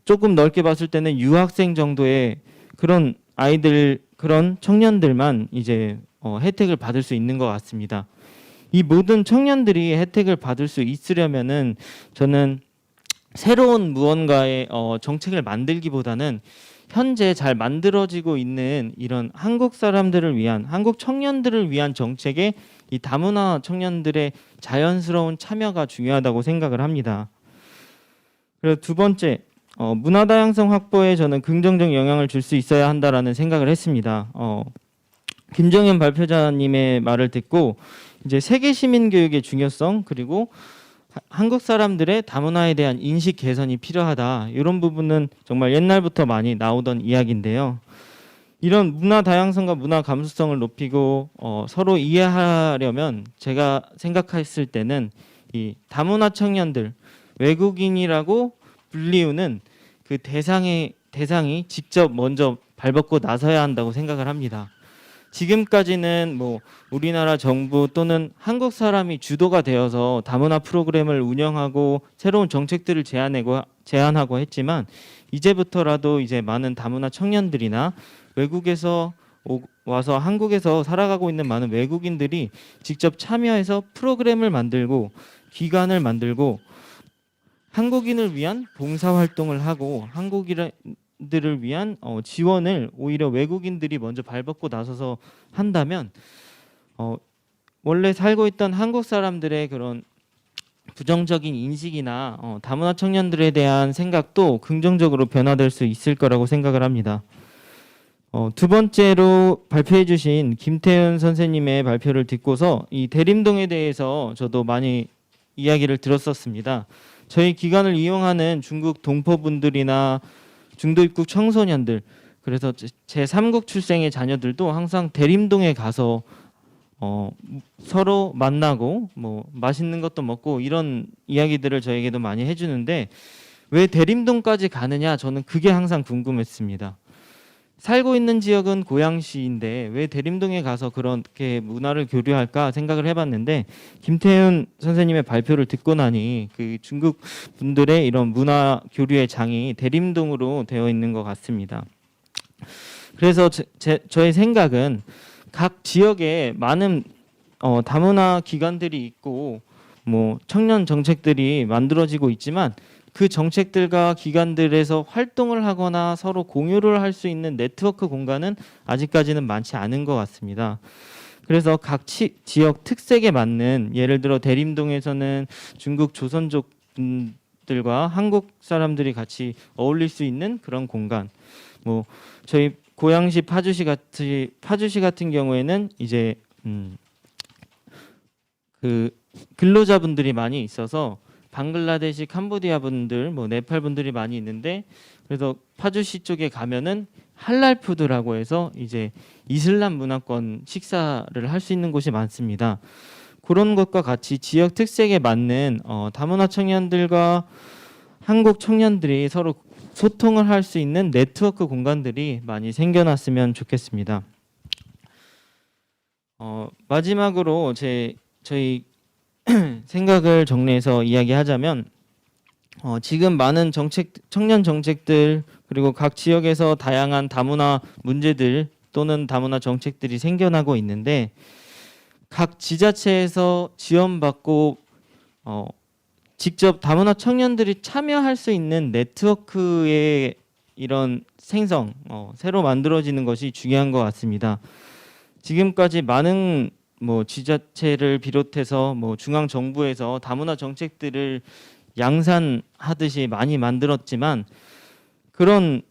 조금 넓게 봤을 때는 유학생 정도의 그런 아이들, 그런 청년들만 이제 혜택을 받을 수 있는 것 같습니다. 이 모든 청년들이 혜택을 받을 수 있으려면은 저는 새로운 무언가의 정책을 만들기보다는 현재 잘 만들어지고 있는 이런 한국 사람들을 위한, 한국 청년들을 위한 정책에 이 다문화 청년들의 자연스러운 참여가 중요하다고 생각을 합니다. 그리고 두 번째, 문화 다양성 확보에 저는 긍정적 영향을 줄 수 있어야 한다라는 생각을 했습니다. 김정현 발표자님의 말을 듣고 이제 세계 시민 교육의 중요성, 그리고 한국 사람들의 다문화에 대한 인식 개선이 필요하다, 이런 부분은 정말 옛날부터 많이 나오던 이야기인데요. 이런 문화 다양성과 문화 감수성을 높이고 서로 이해하려면 제가 생각했을 때는 이 다문화 청년들, 외국인이라고 불리우는 그 대상이 직접 먼저 발벗고 나서야 한다고 생각을 합니다. 지금까지는 뭐 우리나라 정부 또는 한국 사람이 주도가 되어서 다문화 프로그램을 운영하고 새로운 정책들을 제안하고 했지만 이제부터라도 이제 많은 다문화 청년들이나 외국에서 와서 한국에서 살아가고 있는 많은 외국인들이 직접 참여해서 프로그램을 만들고 기관을 만들고 한국인을 위한 봉사활동을 하고 한국인들을 위한 지원을 오히려 외국인들이 먼저 발벗고 나서서 한다면 원래 살고 있던 한국 사람들의 그런 부정적인 인식이나 다문화 청년들에 대한 생각도 긍정적으로 변화될 수 있을 거라고 생각을 합니다. 두 번째로 발표해 주신 김태윤 선생님의 발표를 듣고서 이 대림동에 대해서 저도 많이 이야기를 들었었습니다. 저희 기관을 이용하는 중국 동포분들이나 중도 입국 청소년들, 그래서 제3국 출생의 자녀들도 항상 대림동에 가서 서로 만나고 뭐 맛있는 것도 먹고 이런 이야기들을 저에게도 많이 해주는데 왜 대림동까지 가느냐, 저는 그게 항상 궁금했습니다. 살고 있는 지역은 고양시인데 왜 대림동에 가서 그렇게 문화를 교류할까 생각을 해봤는데 김태윤 선생님의 발표를 듣고 나니 그 중국 분들의 이런 문화 교류의 장이 대림동으로 되어 있는 것 같습니다. 그래서 저의 생각은 각 지역에 많은 다문화 기관들이 있고 뭐 청년 정책들이 만들어지고 있지만 그 정책들과 기관들에서 활동을 하거나 서로 공유를 할 수 있는 네트워크 공간은 아직까지는 많지 않은 것 같습니다. 그래서 각 지역 특색에 맞는, 예를 들어 대림동에서는 중국 조선족 분들과 한국 사람들이 같이 어울릴 수 있는 그런 공간, 뭐 저희 고양시 파주시 같은 경우에는 이제 그 근로자분들이 많이 있어서 방글라데시, 캄보디아 분들, 뭐 네팔 분들이 많이 있는데, 그래서 파주시 쪽에 가면은 할랄 푸드라고 해서 이제 이슬람 문화권 식사를 할 수 있는 곳이 많습니다. 그런 것과 같이 지역 특색에 맞는 다문화 청년들과 한국 청년들이 서로 소통을 할 수 있는 네트워크 공간들이 많이 생겨났으면 좋겠습니다. 마지막으로 저희 생각을 정리해서 이야기하자면 지금 많은 청년 정책들 그리고 각 지역에서 다양한 다문화 문제들 또는 다문화 정책들이 생겨나고 있는데 각 지자체에서 지원받고 직접 다문화 청년들이 참여할 수 있는 네트워크의 이런 생성, 새로 만들어지는 것이 중요한 것 같습니다. 지금까지 많은 뭐 지자체를 비롯해서 뭐 중앙 정부에서 다문화 정책들을 양산하듯이 많이 만들었지만 그런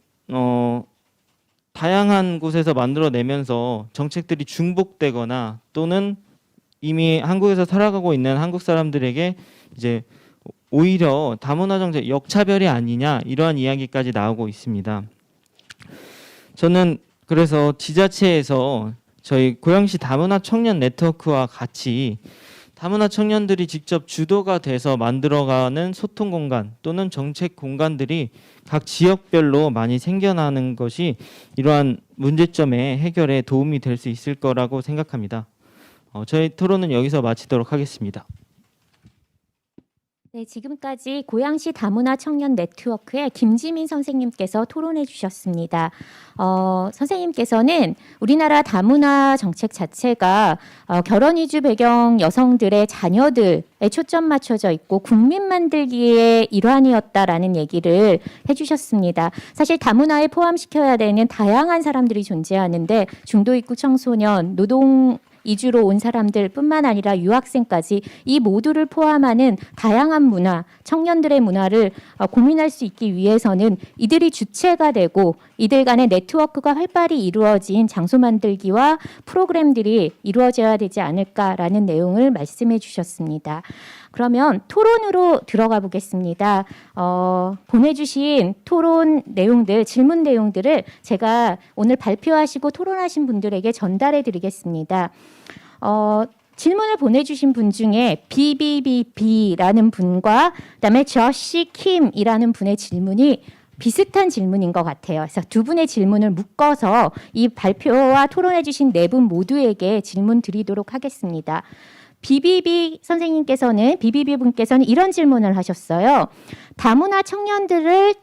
다양한 곳에서 만들어내면서 정책들이 중복되거나 또는 이미 한국에서 살아가고 있는 한국 사람들에게 이제 오히려 다문화 정책 역차별이 아니냐 이러한 이야기까지 나오고 있습니다. 저는 그래서 지자체에서 저희 고양시 다문화 청년 네트워크와 같이 다문화 청년들이 직접 주도가 돼서 만들어가는 소통 공간 또는 정책 공간들이 각 지역별로 많이 생겨나는 것이 이러한 문제점의 해결에 도움이 될 수 있을 거라고 생각합니다. 저희 토론은 여기서 마치도록 하겠습니다. 네, 지금까지 고양시 다문화 청년 네트워크의 김지민 선생님께서 토론해 주셨습니다. 선생님께서는 우리나라 다문화 정책 자체가 결혼 이주 배경 여성들의 자녀들에 초점 맞춰져 있고 국민 만들기의 일환이었다라는 얘기를 해주셨습니다. 사실 다문화에 포함시켜야 되는 다양한 사람들이 존재하는데 중도 입국 청소년, 노동 이주로 온 사람들뿐만 아니라 유학생까지 이 모두를 포함하는 다양한 문화, 청년들의 문화를 고민할 수 있기 위해서는 이들이 주체가 되고 이들 간의 네트워크가 활발히 이루어진 장소 만들기와 프로그램들이 이루어져야 되지 않을까라는 내용을 말씀해 주셨습니다. 그러면 토론으로 들어가 보겠습니다. 보내주신 토론 내용들, 질문 내용들을 제가 오늘 발표하시고 토론하신 분들에게 전달해 드리겠습니다. 질문을 보내주신 분 중에 BBBB라는 분과 그다음에 저시 킴이라는 분의 질문이 비슷한 질문인 것 같아요. 그래서 두 분의 질문을 묶어서 이 발표와 토론해 주신 네 분 모두에게 질문 드리도록 하겠습니다. 비비비 분께서는 이런 질문을 하셨어요. 다문화 청년들이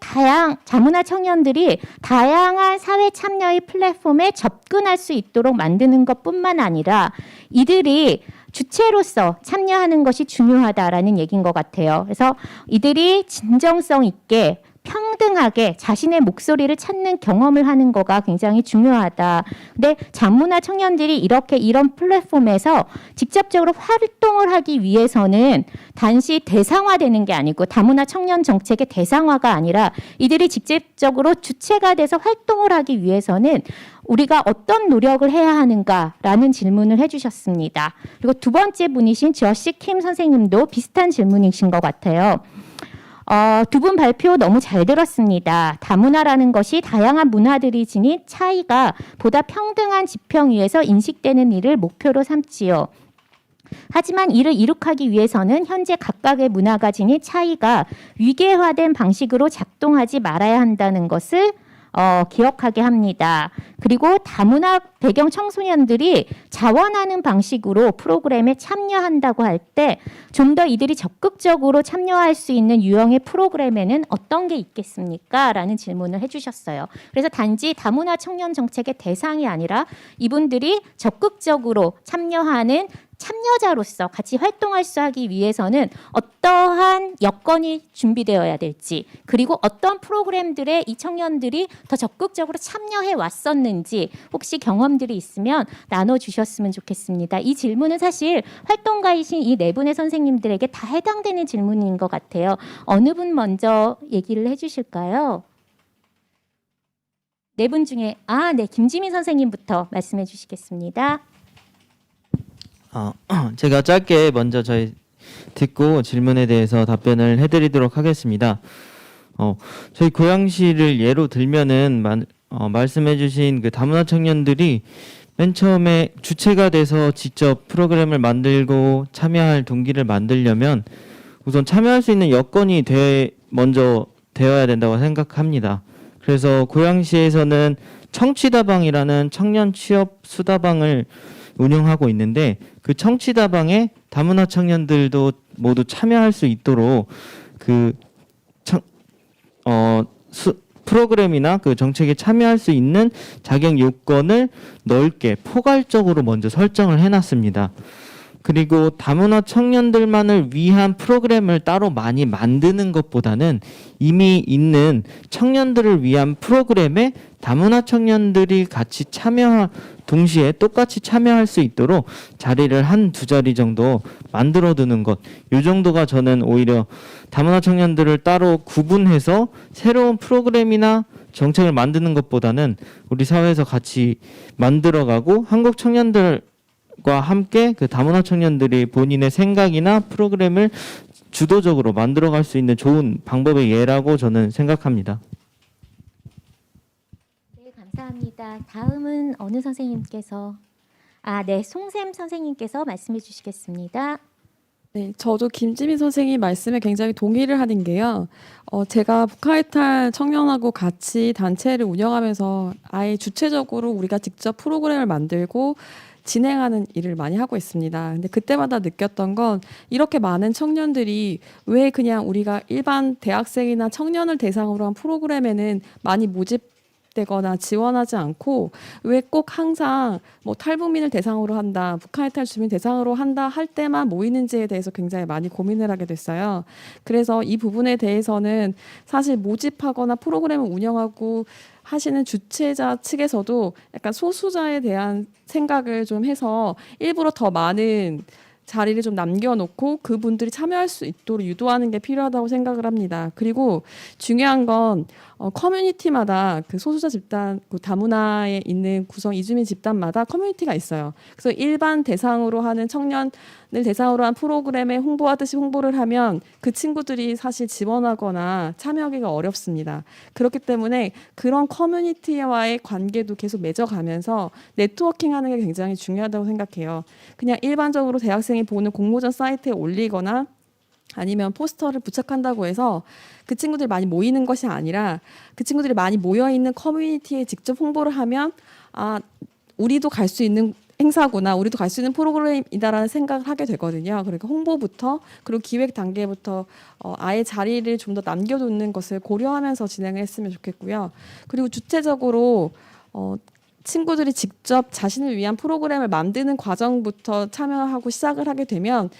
다양한 사회 참여의 플랫폼에 접근할 수 있도록 만드는 것뿐만 아니라 이들이 주체로서 참여하는 것이 중요하다라는 얘기인 것 같아요. 그래서 이들이 진정성 있게 평등하게 자신의 목소리를 찾는 경험을 하는 거가 굉장히 중요하다. 근데 다문화 청년들이 이런 플랫폼에서 직접적으로 활동을 하기 위해서는 단지 대상화되는 게 아니고 다문화 청년 정책의 대상화가 아니라 이들이 직접적으로 주체가 돼서 활동을 하기 위해서는 우리가 어떤 노력을 해야 하는가라는 질문을 해주셨습니다. 그리고 두 번째 분이신 저시 킴 선생님도 비슷한 질문이신 것 같아요. 두 분 발표 너무 잘 들었습니다. 다문화라는 것이 다양한 문화들이 지닌 차이가 보다 평등한 지평 위에서 인식되는 일을 목표로 삼지요. 하지만 이를 이룩하기 위해서는 현재 각각의 문화가 지닌 차이가 위계화된 방식으로 작동하지 말아야 한다는 것을 기억하게 합니다. 그리고 다문화 배경 청소년들이 자원하는 방식으로 프로그램에 참여한다고 할 때 좀 더 이들이 적극적으로 참여할 수 있는 유형의 프로그램에는 어떤 게 있겠습니까? 라는 질문을 해주셨어요. 그래서 단지 다문화 청년 정책의 대상이 아니라 이분들이 적극적으로 참여하는 참여자로서 같이 활동할 수 하기 위해서는 어떠한 여건이 준비되어야 될지, 그리고 어떤 프로그램들에 이 청년들이 더 적극적으로 참여해 왔었는지 혹시 경험들이 있으면 나눠주셨으면 좋겠습니다. 이 질문은 사실 활동가이신 이 네 분의 선생님들에게 다 해당되는 질문인 것 같아요. 어느 분 먼저 얘기를 해주실까요? 네 분 중에 김지민 선생님부터 말씀해 주시겠습니다. 제가 짧게 먼저 저희 듣고 질문에 대해서 답변을 해드리도록 하겠습니다. 저희 고양시를 예로 들면은 말씀해주신 그 다문화 청년들이 맨 처음에 주체가 돼서 직접 프로그램을 만들고 참여할 동기를 만들려면 우선 참여할 수 있는 여건이 먼저 되어야 된다고 생각합니다. 그래서 고양시에서는 청취다방이라는 청년 취업 수다방을 운영하고 있는데 그 청취다방에 다문화 청년들도 모두 참여할 수 있도록 프로그램이나 그 정책에 참여할 수 있는 자격 요건을 넓게 포괄적으로 먼저 설정을 해놨습니다. 그리고 다문화 청년들만을 위한 프로그램을 따로 많이 만드는 것보다는 이미 있는 청년들을 위한 프로그램에 다문화 청년들이 같이 동시에 똑같이 참여할 수 있도록 자리를 한 두 자리 정도 만들어 두는 것, 이 정도가 저는 오히려 다문화 청년들을 따로 구분해서 새로운 프로그램이나 정책을 만드는 것보다는 우리 사회에서 같이 만들어가고 한국 청년들과 함께 그 다문화 청년들이 본인의 생각이나 프로그램을 주도적으로 만들어갈 수 있는 좋은 방법의 예라고 저는 생각합니다. 네, 감사합니다. 다음은 어느 선생님께서 송샘 선생님께서 말씀해 주시겠습니다. 네, 저도 김지민 선생님 말씀에 굉장히 동의를 하는 게요. 제가 북한이탈 청년하고 같이 단체를 운영하면서 아예 주체적으로 우리가 직접 프로그램을 만들고 진행하는 일을 많이 하고 있습니다. 근데 그때마다 느꼈던 건 이렇게 많은 청년들이 왜 그냥 우리가 일반 대학생이나 청년을 대상으로 한 프로그램에는 많이 모집되거나 지원하지 않고 왜 꼭 항상 뭐 탈북민을 대상으로 한다, 북한 이탈 주민 대상으로 한다 할 때만 모이는지에 대해서 굉장히 많이 고민을 하게 됐어요. 그래서 이 부분에 대해서는 사실 모집하거나 프로그램을 운영하고 하시는 주최자 측에서도 약간 소수자에 대한 생각을 좀 해서 일부러 더 많은 자리를 좀 남겨놓고 그분들이 참여할 수 있도록 유도하는 게 필요하다고 생각을 합니다. 그리고 중요한 건 커뮤니티마다 그 소수자 집단, 그 다문화에 있는 구성 이주민 집단마다 커뮤니티가 있어요. 그래서 일반 대상으로 하는 청년을 대상으로 한 프로그램에 홍보하듯이 홍보를 하면 그 친구들이 사실 지원하거나 참여하기가 어렵습니다. 그렇기 때문에 그런 커뮤니티와의 관계도 계속 맺어가면서 네트워킹하는 게 굉장히 중요하다고 생각해요. 그냥 일반적으로 대학생이 보는 공모전 사이트에 올리거나 아니면 포스터를 부착한다고 해서 그 친구들이 많이 모이는 것이 아니라 그 친구들이 많이 모여 있는 커뮤니티에 직접 홍보를 하면 아, 우리도 갈 수 있는 행사구나, 우리도 갈 수 있는 프로그램이다라는 생각을 하게 되거든요. 그러니까 홍보부터 그리고 기획 단계부터 아예 자리를 좀 더 남겨두는 것을 고려하면서 진행을 했으면 좋겠고요. 그리고 주체적으로 친구들이 직접 자신을 위한 프로그램을 만드는 과정부터 참여하고 시작을 하게 되면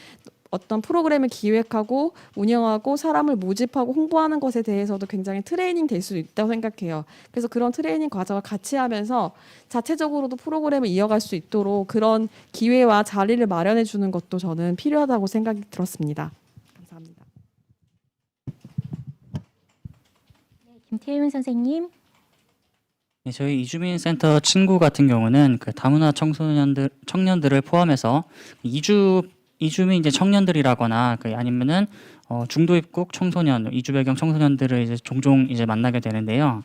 어떤 프로그램을 기획하고 운영하고 사람을 모집하고 홍보하는 것에 대해서도 굉장히 트레이닝 될 수 있다고 생각해요. 그래서 그런 트레이닝 과정을 같이 하면서 자체적으로도 프로그램을 이어갈 수 있도록 그런 기회와 자리를 마련해 주는 것도 저는 필요하다고 생각이 들었습니다. 감사합니다. 김태윤 선생님. 네, 저희 이주민 센터 친구 같은 경우는 그 다문화 청년들을 포함해서 이주민 이제 청년들이라거나 아니면은 중도 입국 청소년, 이주 배경 청소년들을 이제 종종 이제 만나게 되는데요.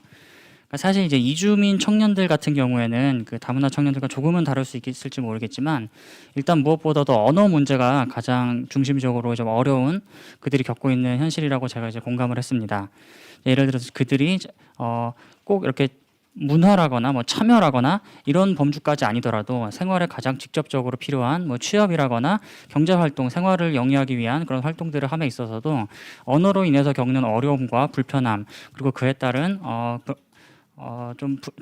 그러니까 사실 이제 이주민 청년들 같은 경우에는 그 다문화 청년들과 조금은 다를 수 있을지 모르겠지만 일단 무엇보다도 언어 문제가 가장 중심적으로 좀 어려운 그들이 겪고 있는 현실이라고 제가 이제 공감을 했습니다. 예를 들어서 그들이 꼭 이렇게 문화라거나 뭐 참여라거나 이런 범주까지 아니더라도 생활에 가장 직접적으로 필요한 뭐 취업이라거나 경제 활동, 생활을 영위하기 위한 그런 활동들을 함에 있어서도 언어로 인해서 겪는 어려움과 불편함 그리고 그에 따른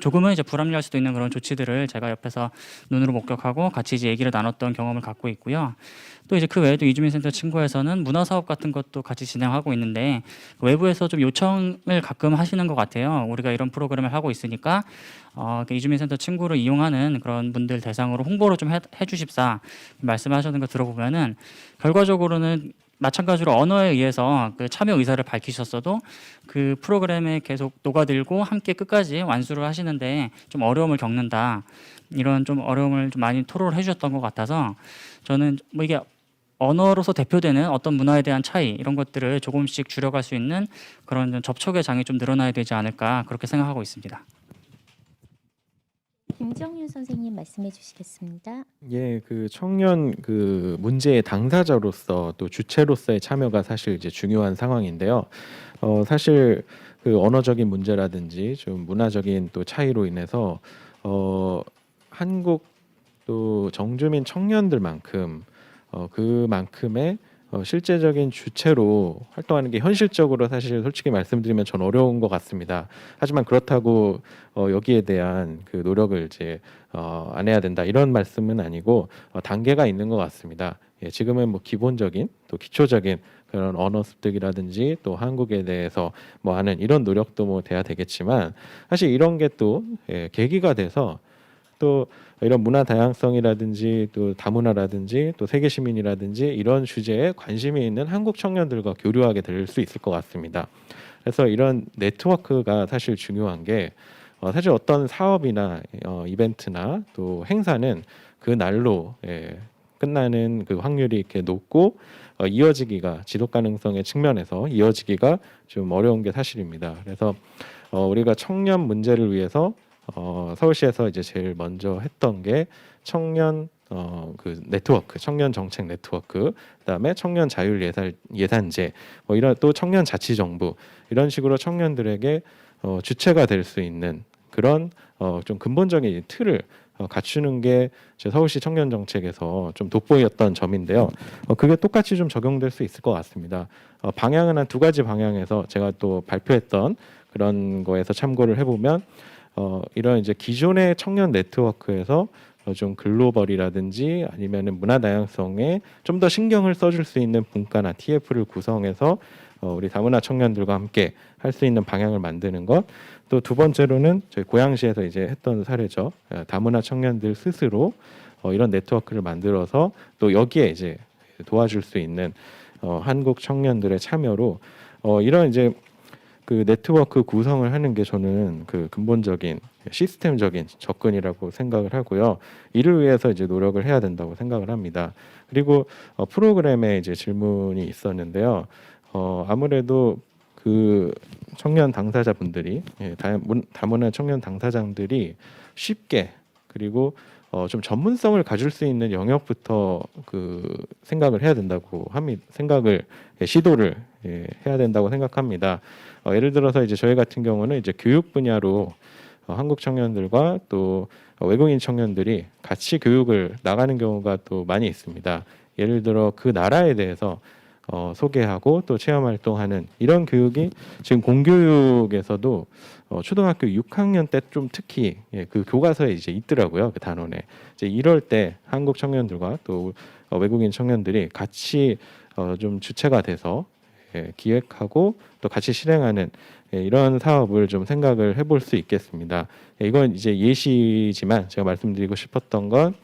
조금은 이제 불합리할 수도 있는 그런 조치들을 제가 옆에서 눈으로 목격하고 같이 이제 얘기를 나눴던 경험을 갖고 있고요. 또 이제 그 외에도 이주민센터 친구에서는 문화 사업 같은 것도 같이 진행하고 있는데 외부에서 좀 요청을 가끔 하시는 것 같아요. 우리가 이런 프로그램을 하고 있으니까 이주민센터 친구를 이용하는 그런 분들 대상으로 홍보를 좀 해주십사 말씀하시는 거 들어보면은 결과적으로는 마찬가지로 언어에 의해서 그 참여 의사를 밝히셨어도 그 프로그램에 계속 녹아들고 함께 끝까지 완수를 하시는데 좀 어려움을 겪는다. 이런 좀 어려움을 좀 많이 토로를 해주셨던 것 같아서 저는 뭐 이게 언어로서 대표되는 어떤 문화에 대한 차이 이런 것들을 조금씩 줄여갈 수 있는 그런 접촉의 장이 좀 늘어나야 되지 않을까 그렇게 생각하고 있습니다. 김정윤 선생님 말씀해 주시겠습니다. 예, 그 청년 그 문제의 당사자로서 또 주체로서의 참여가 사실 이제 중요한 상황인데요. 사실 그 언어적인 문제라든지 좀 문화적인 또 차이로 인해서 한국 또 정주민 청년들만큼 그만큼의 실제적인 주체로 활동하는 게 현실적으로 사실 솔직히 말씀드리면 전 어려운 것 같습니다. 하지만 그렇다고 여기에 대한 그 노력을 이제 안 해야 된다 이런 말씀은 아니고 단계가 있는 것 같습니다. 예, 지금은 뭐 기본적인 또 기초적인 그런 언어 습득이라든지 또 한국에 대해서 뭐 하는 이런 노력도 뭐 돼야 되겠지만 사실 이런 게 또 계기가 돼서 또 이런 문화 다양성이라든지 또 다문화라든지 또 세계 시민이라든지 이런 주제에 관심이 있는 한국 청년들과 교류하게 될 수 있을 것 같습니다. 그래서 이런 네트워크가 사실 중요한 게 사실 어떤 사업이나 이벤트나 또 행사는 그 날로 끝나는 그 확률이 이렇게 높고 이어지기가 지속 가능성의 측면에서 이어지기가 좀 어려운 게 사실입니다. 그래서 우리가 청년 문제를 위해서 서울시에서 이제 제일 먼저 했던 게 청년 그 네트워크, 청년 정책 네트워크, 그다음에 청년 자율 예산제, 뭐 이런 또 청년 자치 정부 이런 식으로 청년들에게 주체가 될 수 있는 그런 좀 근본적인 틀을 갖추는 게 제 서울시 청년 정책에서 좀 돋보였던 점인데요. 그게 똑같이 좀 적용될 수 있을 것 같습니다. 방향은 한 두 가지 방향에서 제가 또 발표했던 그런 거에서 참고를 해보면. 이런 이제 기존의 청년 네트워크에서 좀 글로벌이라든지 아니면은 문화 다양성에 좀 더 신경을 써줄 수 있는 분과나 TF를 구성해서 우리 다문화 청년들과 함께 할 수 있는 방향을 만드는 것. 또 두 번째로는 저희 고양시에서 이제 했던 사례죠. 다문화 청년들 스스로 이런 네트워크를 만들어서 또 여기에 이제 도와줄 수 있는 한국 청년들의 참여로 이런 이제 그 네트워크 구성을 하는 게 저는 그 근본적인 시스템적인 접근이라고 생각을 하고요. 이를 위해서 이제 노력을 해야 된다고 생각을 합니다. 그리고 프로그램에 이제 질문이 있었는데요. 아무래도 그 청년 당사자분들이 다문화 청년 당사자들이 쉽게 그리고 좀 전문성을 가질 수 있는 영역부터 생각을 해야 된다고 합니다. 시도를 해야 된다고 생각합니다. 예를 들어서 이제 저희 같은 경우는 이제 교육 분야로 한국 청년들과 또 외국인 청년들이 같이 교육을 나가는 경우가 또 많이 있습니다. 예를 들어 그 나라에 대해서 소개하고 또 체험 활동하는 이런 교육이 지금 공교육에서도 초등학교 6학년 때 좀 특히 그 교과서에 이제 있더라고요. 그 단원에. 이제 이럴 때 한국 청년들과 또 외국인 청년들이 같이 좀 주체가 돼서 기획하고 또 같이 실행하는 이런 사업을 좀 생각을 해볼 수 있겠습니다. 이건 이제 예시지만 제가 말씀드리고 싶었던 건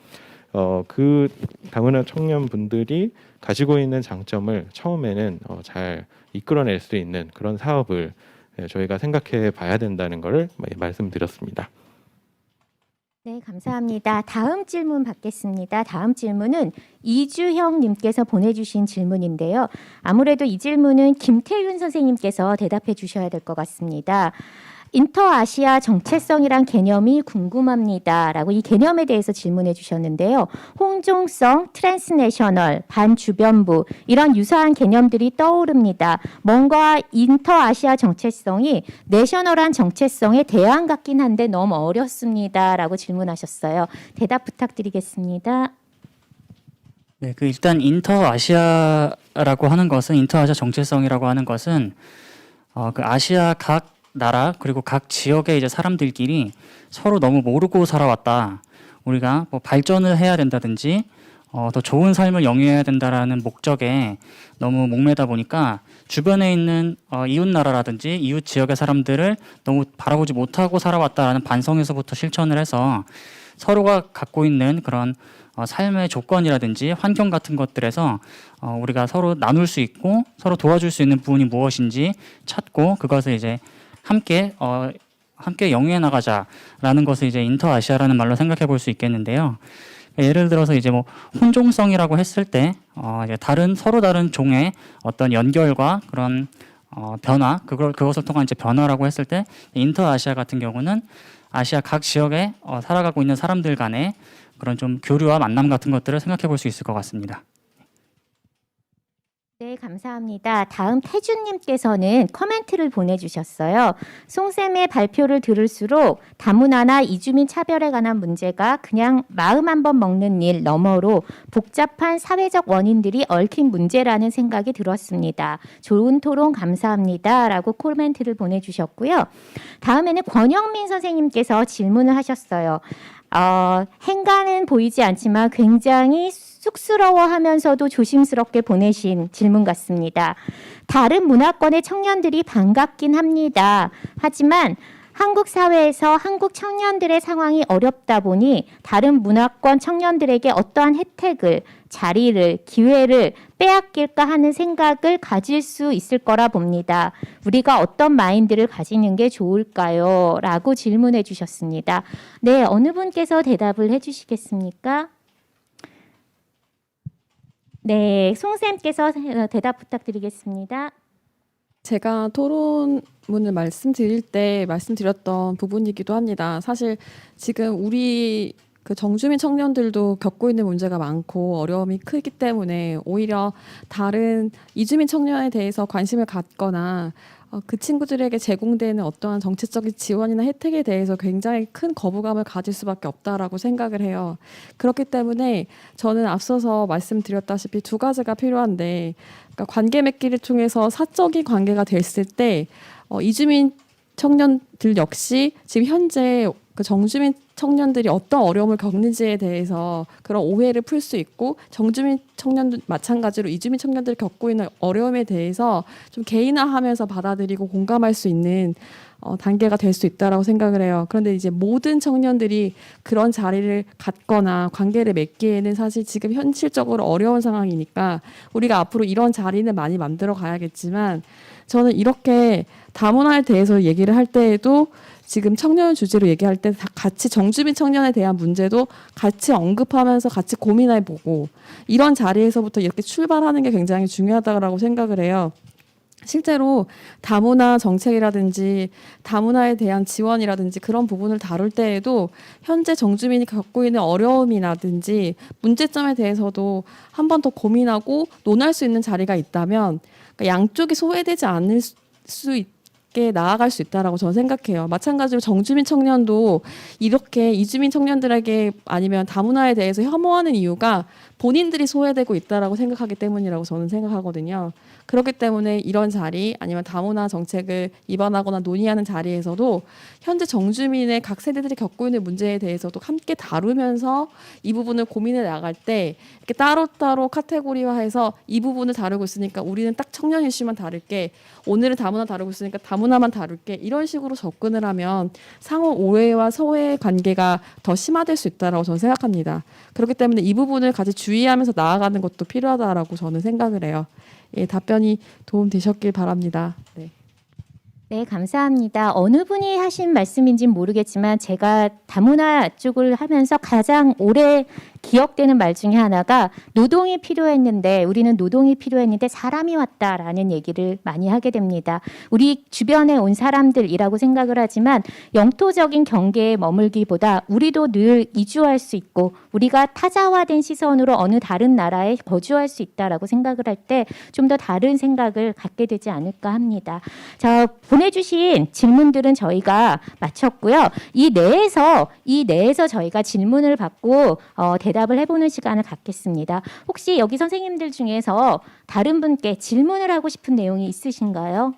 그 다문화 청년분들이 가지고 있는 장점을 처음에는 잘 이끌어낼 수 있는 그런 사업을 저희가 생각해 봐야 된다는 것을 말씀드렸습니다. 네, 감사합니다. 다음 질문 받겠습니다. 다음 질문은 이주형 님께서 보내주신 질문인데요. 아무래도 이 질문은 김태윤 선생님께서 대답해 주셔야 될 것 같습니다. 인터아시아 정체성이란 개념이 궁금합니다. 라고 이 개념에 대해서 질문해 주셨는데요. 홍종성, 트랜스내셔널, 반주변부 이런 유사한 개념들이 떠오릅니다. 뭔가 인터아시아 정체성이 내셔널한 정체성에 대안 같긴 한데 너무 어렵습니다. 라고 질문하셨어요. 대답 부탁드리겠습니다. 네, 일단 인터아시아라고 하는 것은 인터아시아 정체성이라고 하는 것은 그 아시아 각 나라 그리고 각 지역의 이제 사람들끼리 서로 너무 모르고 살아왔다. 우리가 뭐 발전을 해야 된다든지 더 좋은 삶을 영위해야 된다라는 목적에 너무 목매다 보니까 주변에 있는 이웃 나라라든지 이웃 지역의 사람들을 너무 바라보지 못하고 살아왔다라는 반성에서부터 실천을 해서 서로가 갖고 있는 그런 삶의 조건이라든지 환경 같은 것들에서 우리가 서로 나눌 수 있고 서로 도와줄 수 있는 부분이 무엇인지 찾고 그것을 이제 함께 영위해 나가자라는 것을 이제 인터아시아라는 말로 생각해 볼 수 있겠는데요. 예를 들어서 이제 뭐 혼종성이라고 했을 때 이제 서로 다른 종의 어떤 연결과 그런 변화 그것을 통한 이제 변화라고 했을 때 인터아시아 같은 경우는 아시아 각 지역에 살아가고 있는 사람들 간의 그런 좀 교류와 만남 같은 것들을 생각해 볼 수 있을 것 같습니다. 네, 감사합니다. 다음 태준님께서는 코멘트를 보내주셨어요. 송쌤의 발표를 들을수록 다문화나 이주민 차별에 관한 문제가 그냥 마음 한번 먹는 일 너머로 복잡한 사회적 원인들이 얽힌 문제라는 생각이 들었습니다. 좋은 토론 감사합니다. 라고 코멘트를 보내주셨고요. 다음에는 권영민 선생님께서 질문을 하셨어요. 행간은 보이지 않지만 굉장히 쑥스러워하면서도 조심스럽게 보내신 질문 같습니다. 다른 문화권의 청년들이 반갑긴 합니다. 하지만 한국 사회에서 한국 청년들의 상황이 어렵다 보니 다른 문화권 청년들에게 어떠한 혜택을, 자리를, 기회를 빼앗길까 하는 생각을 가질 수 있을 거라 봅니다. 우리가 어떤 마인드를 가지는 게 좋을까요? 라고 질문해 주셨습니다. 네, 어느 분께서 대답을 해 주시겠습니까? 네, 송쌤께서 대답 부탁드리겠습니다. 제가 토론문을 말씀드릴 때 말씀드렸던 부분이기도 합니다. 사실 지금 우리 그 정주민 청년들도 겪고 있는 문제가 많고 어려움이 크기 때문에 오히려 다른 이주민 청년에 대해서 관심을 갖거나 그 친구들에게 제공되는 어떠한 정책적인 지원이나 혜택에 대해서 굉장히 큰 거부감을 가질 수밖에 없다라고 생각을 해요. 그렇기 때문에 저는 앞서서 말씀드렸다시피 두 가지가 필요한데, 그러니까 관계 맺기를 통해서 사적인 관계가 됐을 때 이주민 청년들 역시 지금 현재 그 정주민 청년들이 어떤 어려움을 겪는지에 대해서 그런 오해를 풀 수 있고, 정주민 청년들 마찬가지로 이주민 청년들이 겪고 있는 어려움에 대해서 좀 개인화하면서 받아들이고 공감할 수 있는 단계가 될 수 있다라고 생각을 해요. 그런데 이제 모든 청년들이 그런 자리를 갖거나 관계를 맺기에는 사실 지금 현실적으로 어려운 상황이니까 우리가 앞으로 이런 자리는 많이 만들어 가야겠지만, 저는 이렇게 다문화에 대해서 얘기를 할 때에도 지금 청년 주제로 얘기할 때 같이 정주민 청년에 대한 문제도 같이 언급하면서 같이 고민해보고 이런 자리에서부터 이렇게 출발하는 게 굉장히 중요하다고 생각을 해요. 실제로 다문화 정책이라든지 다문화에 대한 지원이라든지 그런 부분을 다룰 때에도 현재 정주민이 겪고 있는 어려움이라든지 문제점에 대해서도 한 번 더 고민하고 논할 수 있는 자리가 있다면 그러니까 양쪽이 소외되지 않을 수 있게 나아갈 수 있다라고 저는 생각해요. 마찬가지로 정주민 청년도 이렇게 이주민 청년들에게 아니면 다문화에 대해서 혐오하는 이유가 본인들이 소외되고 있다라고 생각하기 때문이라고 저는 생각하거든요. 그렇기 때문에 이런 자리 아니면 다문화 정책을 입안하거나 논의하는 자리에서도 현재 정주민의 각 세대들이 겪고 있는 문제에 대해서도 함께 다루면서 이 부분을 고민해 나갈 때 이렇게 따로따로 카테고리화해서 이 부분을 다루고 있으니까 우리는 딱 청년 이슈만 다룰게, 오늘은 다문화 다루고 있으니까 다문화만 다룰게, 이런 식으로 접근을 하면 상호 오해와 소외 관계가 더 심화될 수 있다라고 저는 생각합니다. 그렇기 때문에 이 부분을 같이 주의하면서 나아가는 것도 필요하다라고 저는 생각을 해요. 예, 답변이 도움 되셨길 바랍니다. 네. 네, 감사합니다. 어느 분이 하신 말씀인지는 모르겠지만 제가 다문화 쪽을 하면서 가장 오래 기억되는 말 중에 하나가 노동이 필요했는데 우리는 노동이 필요했는데 사람이 왔다라는 얘기를 많이 하게 됩니다. 우리 주변에 온 사람들이라고 생각을 하지만 영토적인 경계에 머물기보다 우리도 늘 이주할 수 있고 우리가 타자화된 시선으로 어느 다른 나라에 거주할 수 있다라고 생각을 할 때 좀 더 다른 생각을 갖게 되지 않을까 합니다. 자, 보내주신 질문들은 저희가 마쳤고요. 이 내에서 저희가 질문을 받고 대답을 해보는 시간을 갖겠습니다. 혹시 여기 선생님들 중에서 다른 분께 질문을 하고 싶은 내용이 있으신가요?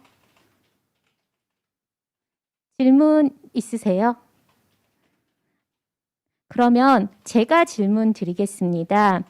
질문 있으세요? 그러면 제가 질문 드리겠습니다.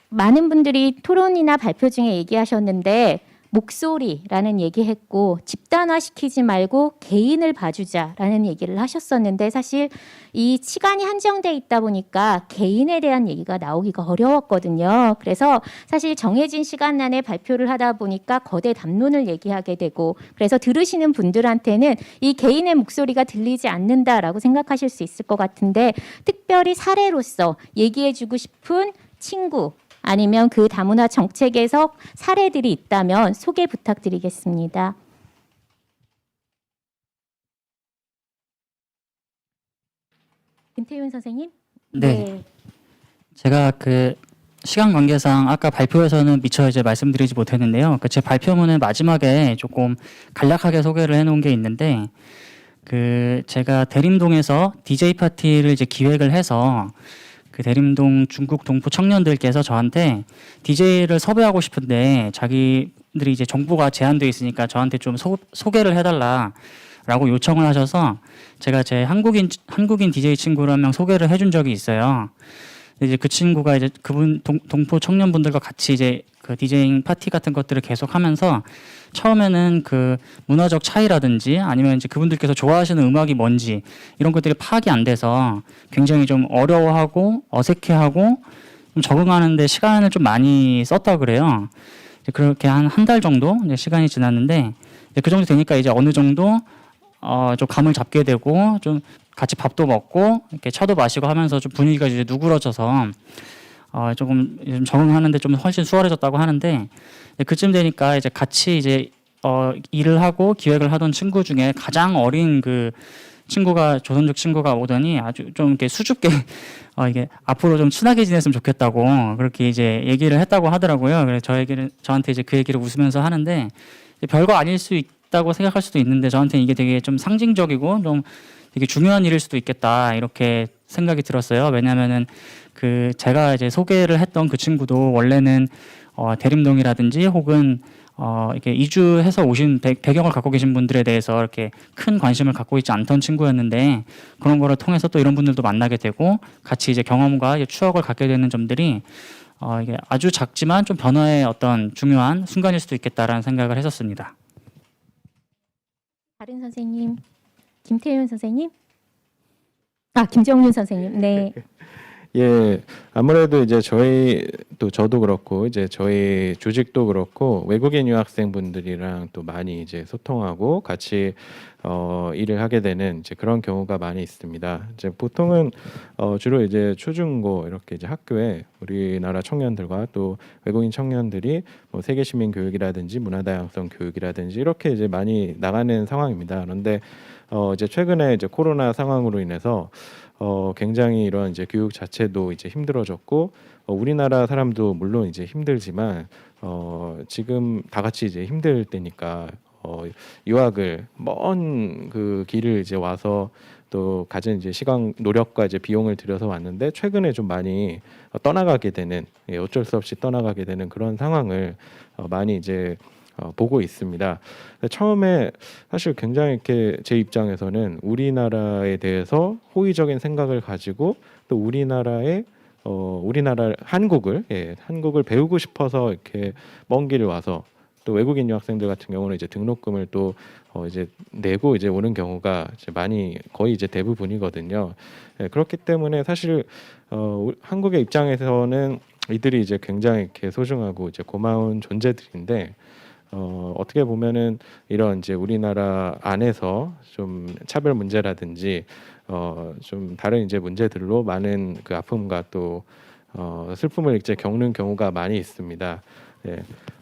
많은 분들이 토론이나 발표 중에 얘기하셨는데 목소리라는 얘기했고 집단화시키지 말고 개인을 봐주자라는 얘기를 하셨었는데 사실 이 시간이 한정돼 있다 보니까 개인에 대한 얘기가 나오기가 어려웠거든요. 그래서 사실 정해진 시간 안에 발표를 하다 보니까 거대 담론을 얘기하게 되고 그래서 들으시는 분들한테는 이 개인의 목소리가 들리지 않는다라고 생각하실 수 있을 것 같은데 특별히 사례로서 얘기해주고 싶은 친구 아니면 그 다문화 정책에서 사례들이 있다면 소개 부탁드리겠습니다. 김태윤 선생님? 네. 제가 그 시간 관계상 아까 발표에서는 미처 이제 말씀드리지 못했는데요. 그 제 발표문의 마지막에 조금 간략하게 소개를 해놓은 게 있는데 그 제가 대림동에서 DJ 파티를 이제 기획을 해서 그 대림동 중국 동포 청년들께서 저한테 DJ를 섭외하고 싶은데 자기들이 이제 정보가 제한되어 있으니까 저한테 좀 소개를 해달라라고 요청을 하셔서 제가 제 한국인 DJ 친구를 한 명 소개를 해준 적이 있어요. 이제 그 친구가 이제 그분 동포 청년분들과 같이 이제 그 디제잉 파티 같은 것들을 계속하면서 처음에는 그 문화적 차이라든지 아니면 이제 그분들께서 좋아하시는 음악이 뭔지 이런 것들이 파악이 안 돼서 굉장히 좀 어려워하고 어색해하고 좀 적응하는데 시간을 좀 많이 썼다 그래요. 이제 그렇게 한 달 정도 이제 시간이 지났는데 이제 그 정도 되니까 이제 어느 정도 좀 감을 잡게 되고 좀 같이 밥도 먹고 이렇게 차도 마시고 하면서 좀 분위기가 이제 누그러져서 조금 적응하는데 좀 훨씬 수월해졌다고 하는데 그쯤 되니까 이제 같이 이제 일을 하고 기획을 하던 친구 중에 가장 어린 그 친구가 조선족 친구가 오더니 아주 좀 이렇게 수줍게 이게 앞으로 좀 친하게 지냈으면 좋겠다고 그렇게 이제 얘기를 했다고 하더라고요. 그래서 저한테 이제 그 얘기를 웃으면서 하는데 별거 아닐 수 있다고 생각할 수도 있는데 저한테는 이게 되게 좀 상징적이고 좀 되게 중요한 일일 수도 있겠다 이렇게 생각이 들었어요. 왜냐하면은 그 제가 이제 소개를 했던 그 친구도 원래는 대림동이라든지 혹은 이렇게 이주해서 오신 배경을 갖고 계신 분들에 대해서 이렇게 큰 관심을 갖고 있지 않던 친구였는데 그런 거를 통해서 또 이런 분들도 만나게 되고 같이 이제 경험과 이제 추억을 갖게 되는 점들이 이게 아주 작지만 좀 변화의 어떤 중요한 순간일 수도 있겠다라는 생각을 했었습니다. 다른 선생님, 김태윤 선생님? 김정윤 선생님. 네. 예, 아무래도 이제 저희 또 저도 그렇고 이제 저희 조직도 그렇고 외국인 유학생분들이랑 또 많이 이제 소통하고 같이 일을 하게 되는 이제 그런 경우가 많이 있습니다. 이제 보통은 주로 이제 초중고 이렇게 이제 학교에 우리나라 청년들과 또 외국인 청년들이 뭐 세계 시민 교육이라든지 문화 다양성 교육이라든지 이렇게 이제 많이 나가는 상황입니다. 그런데 이제 최근에 이제 코로나 상황으로 인해서 굉장히 이런 이제 교육 자체도 이제 힘들어졌고 우리나라 사람도 물론 이제 힘들지만 지금 다 같이 이제 힘들 때니까 유학을 먼 그 길을 이제 와서 또 가진 이제 시간 노력과 이제 비용을 들여서 왔는데 최근에 좀 많이 떠나가게 되는 어쩔 수 없이 떠나가게 되는 그런 상황을 많이 이제 보고 있습니다. 처음에 사실 굉장히 이렇게 제 입장에서는 우리나라에 대해서 호의적인 생각을 가지고 또 우리나라 한국을 배우고 싶어서 이렇게 먼 길을 와서 또 외국인 유학생들 같은 경우는 이제 등록금을 또 이제 내고 이제 오는 경우가 이제 많이 거의 이제 대부분이거든요. 그렇기 때문에 사실 한국의 입장에서는 이들이 이제 굉장히 이렇게 소중하고 이제 고마운 존재들인데 어떻게 보면은 이런 이제 우리나라 안에서 좀 차별 문제라든지 좀 다른 이제 문제들로 많은 그 아픔과 또 슬픔을 이제 겪는 경우가 많이 있습니다. 예.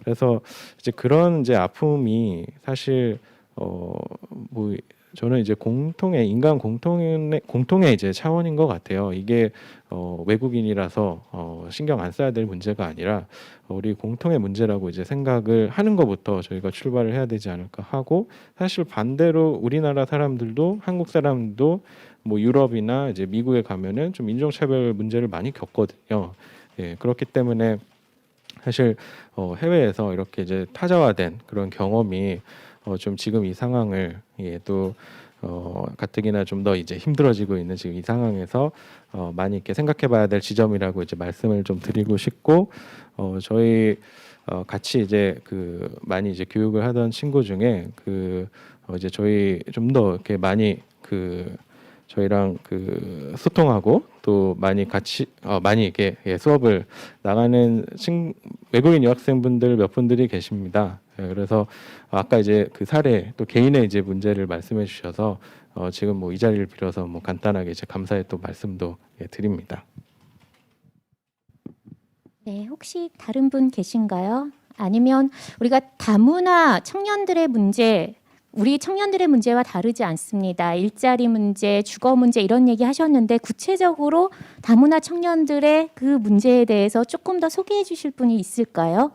그래서 이제 그런 이제 아픔이 사실 뭐 저는 이제 인간 공통의 이제 차원인 것 같아요. 이게 외국인이라서 신경 안 써야 될 문제가 아니라 우리 공통의 문제라고 이제 생각을 하는 것부터 저희가 출발을 해야 되지 않을까 하고 사실 반대로 우리나라 사람들도 한국 사람도 뭐 유럽이나 이제 미국에 가면은 좀 인종차별 문제를 많이 겪거든요. 예, 그렇기 때문에 사실 해외에서 이렇게 이제 타자화된 그런 경험이 좀 지금 이 상황을 또 가뜩이나 좀 더 이제 힘들어지고 있는 지금 이 상황에서 많이 이렇게 생각해봐야 될 지점이라고 이제 말씀을 좀 드리고 싶고 저희 같이 이제 그 많이 이제 교육을 하던 친구 중에 이제 저희 좀 더 이렇게 많이 저희랑 소통하고 또 많이 같이 많이 이렇게 수업을 나가는 외국인 유학생분들 몇 분들이 계십니다. 그래서 아까 이제 그 사례 또 개인의 이제 문제를 말씀해 주셔서 지금 뭐 이 자리를 빌어서 뭐 간단하게 이제 감사의 또 말씀도 드립니다. 네, 혹시 다른 분 계신가요? 아니면 우리가 다문화 청년들의 문제, 우리 청년들의 문제와 다르지 않습니다. 일자리 문제, 주거 문제 이런 얘기 하셨는데 구체적으로 다문화 청년들의 그 문제에 대해서 조금 더 소개해 주실 분이 있을까요?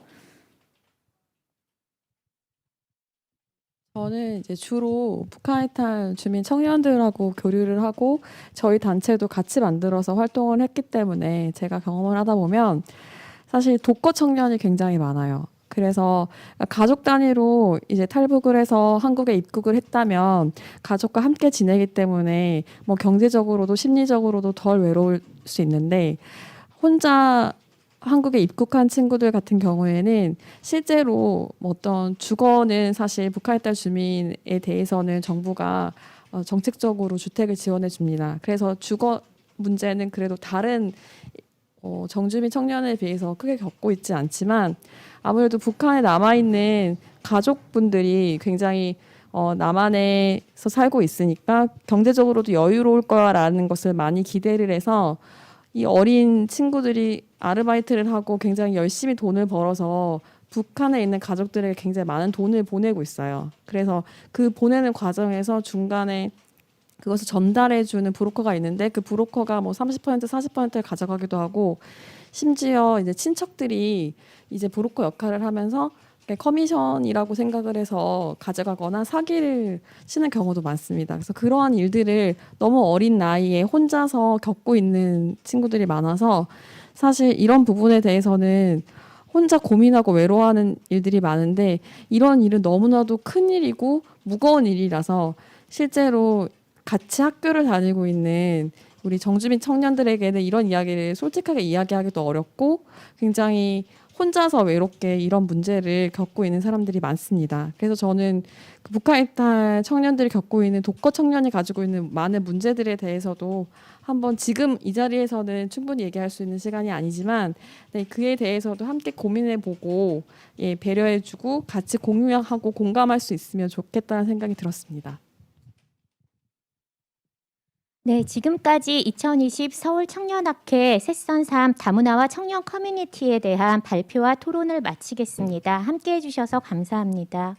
저는 이제 주로 북한 이탈 주민 청년들하고 교류를 하고 저희 단체도 같이 만들어서 활동을 했기 때문에 제가 경험을 하다 보면 사실 독거 청년이 굉장히 많아요. 그래서 가족 단위로 이제 탈북을 해서 한국에 입국을 했다면 가족과 함께 지내기 때문에 뭐 경제적으로도 심리적으로도 덜 외로울 수 있는데 혼자 한국에 입국한 친구들 같은 경우에는 실제로 뭐 어떤 주거는 사실 북한 이탈 주민에 대해서는 정부가 정책적으로 주택을 지원해 줍니다. 그래서 주거 문제는 그래도 다른 정주민 청년에 비해서 크게 겪고 있지 않지만 아무래도 북한에 남아있는 가족분들이 굉장히 남한에서 살고 있으니까 경제적으로도 여유로울 거라는 것을 많이 기대를 해서 이 어린 친구들이 아르바이트를 하고 굉장히 열심히 돈을 벌어서 북한에 있는 가족들에게 굉장히 많은 돈을 보내고 있어요. 그래서 그 보내는 과정에서 중간에 그것을 전달해주는 브로커가 있는데 그 브로커가 뭐 30%, 40%를 가져가기도 하고 심지어 이제 친척들이 이제 브로커 역할을 하면서 커미션이라고 생각을 해서 가져가거나 사기를 치는 경우도 많습니다. 그래서 그러한 일들을 너무 어린 나이에 혼자서 겪고 있는 친구들이 많아서 사실 이런 부분에 대해서는 혼자 고민하고 외로워하는 일들이 많은데 이런 일은 너무나도 큰 일이고 무거운 일이라서 실제로 같이 학교를 다니고 있는 우리 정주민 청년들에게는 이런 이야기를 솔직하게 이야기하기도 어렵고 굉장히 혼자서 외롭게 이런 문제를 겪고 있는 사람들이 많습니다. 그래서 저는 그 북한 이탈 청년들이 겪고 있는 독거 청년이 가지고 있는 많은 문제들에 대해서도 한번 지금 이 자리에서는 충분히 얘기할 수 있는 시간이 아니지만 네, 그에 대해서도 함께 고민해보고 예, 배려해주고 같이 공유하고 공감할 수 있으면 좋겠다는 생각이 들었습니다. 네, 지금까지 2020 서울 청년학회 세선 3 다문화와 청년 커뮤니티에 대한 발표와 토론을 마치겠습니다. 함께해 주셔서 감사합니다.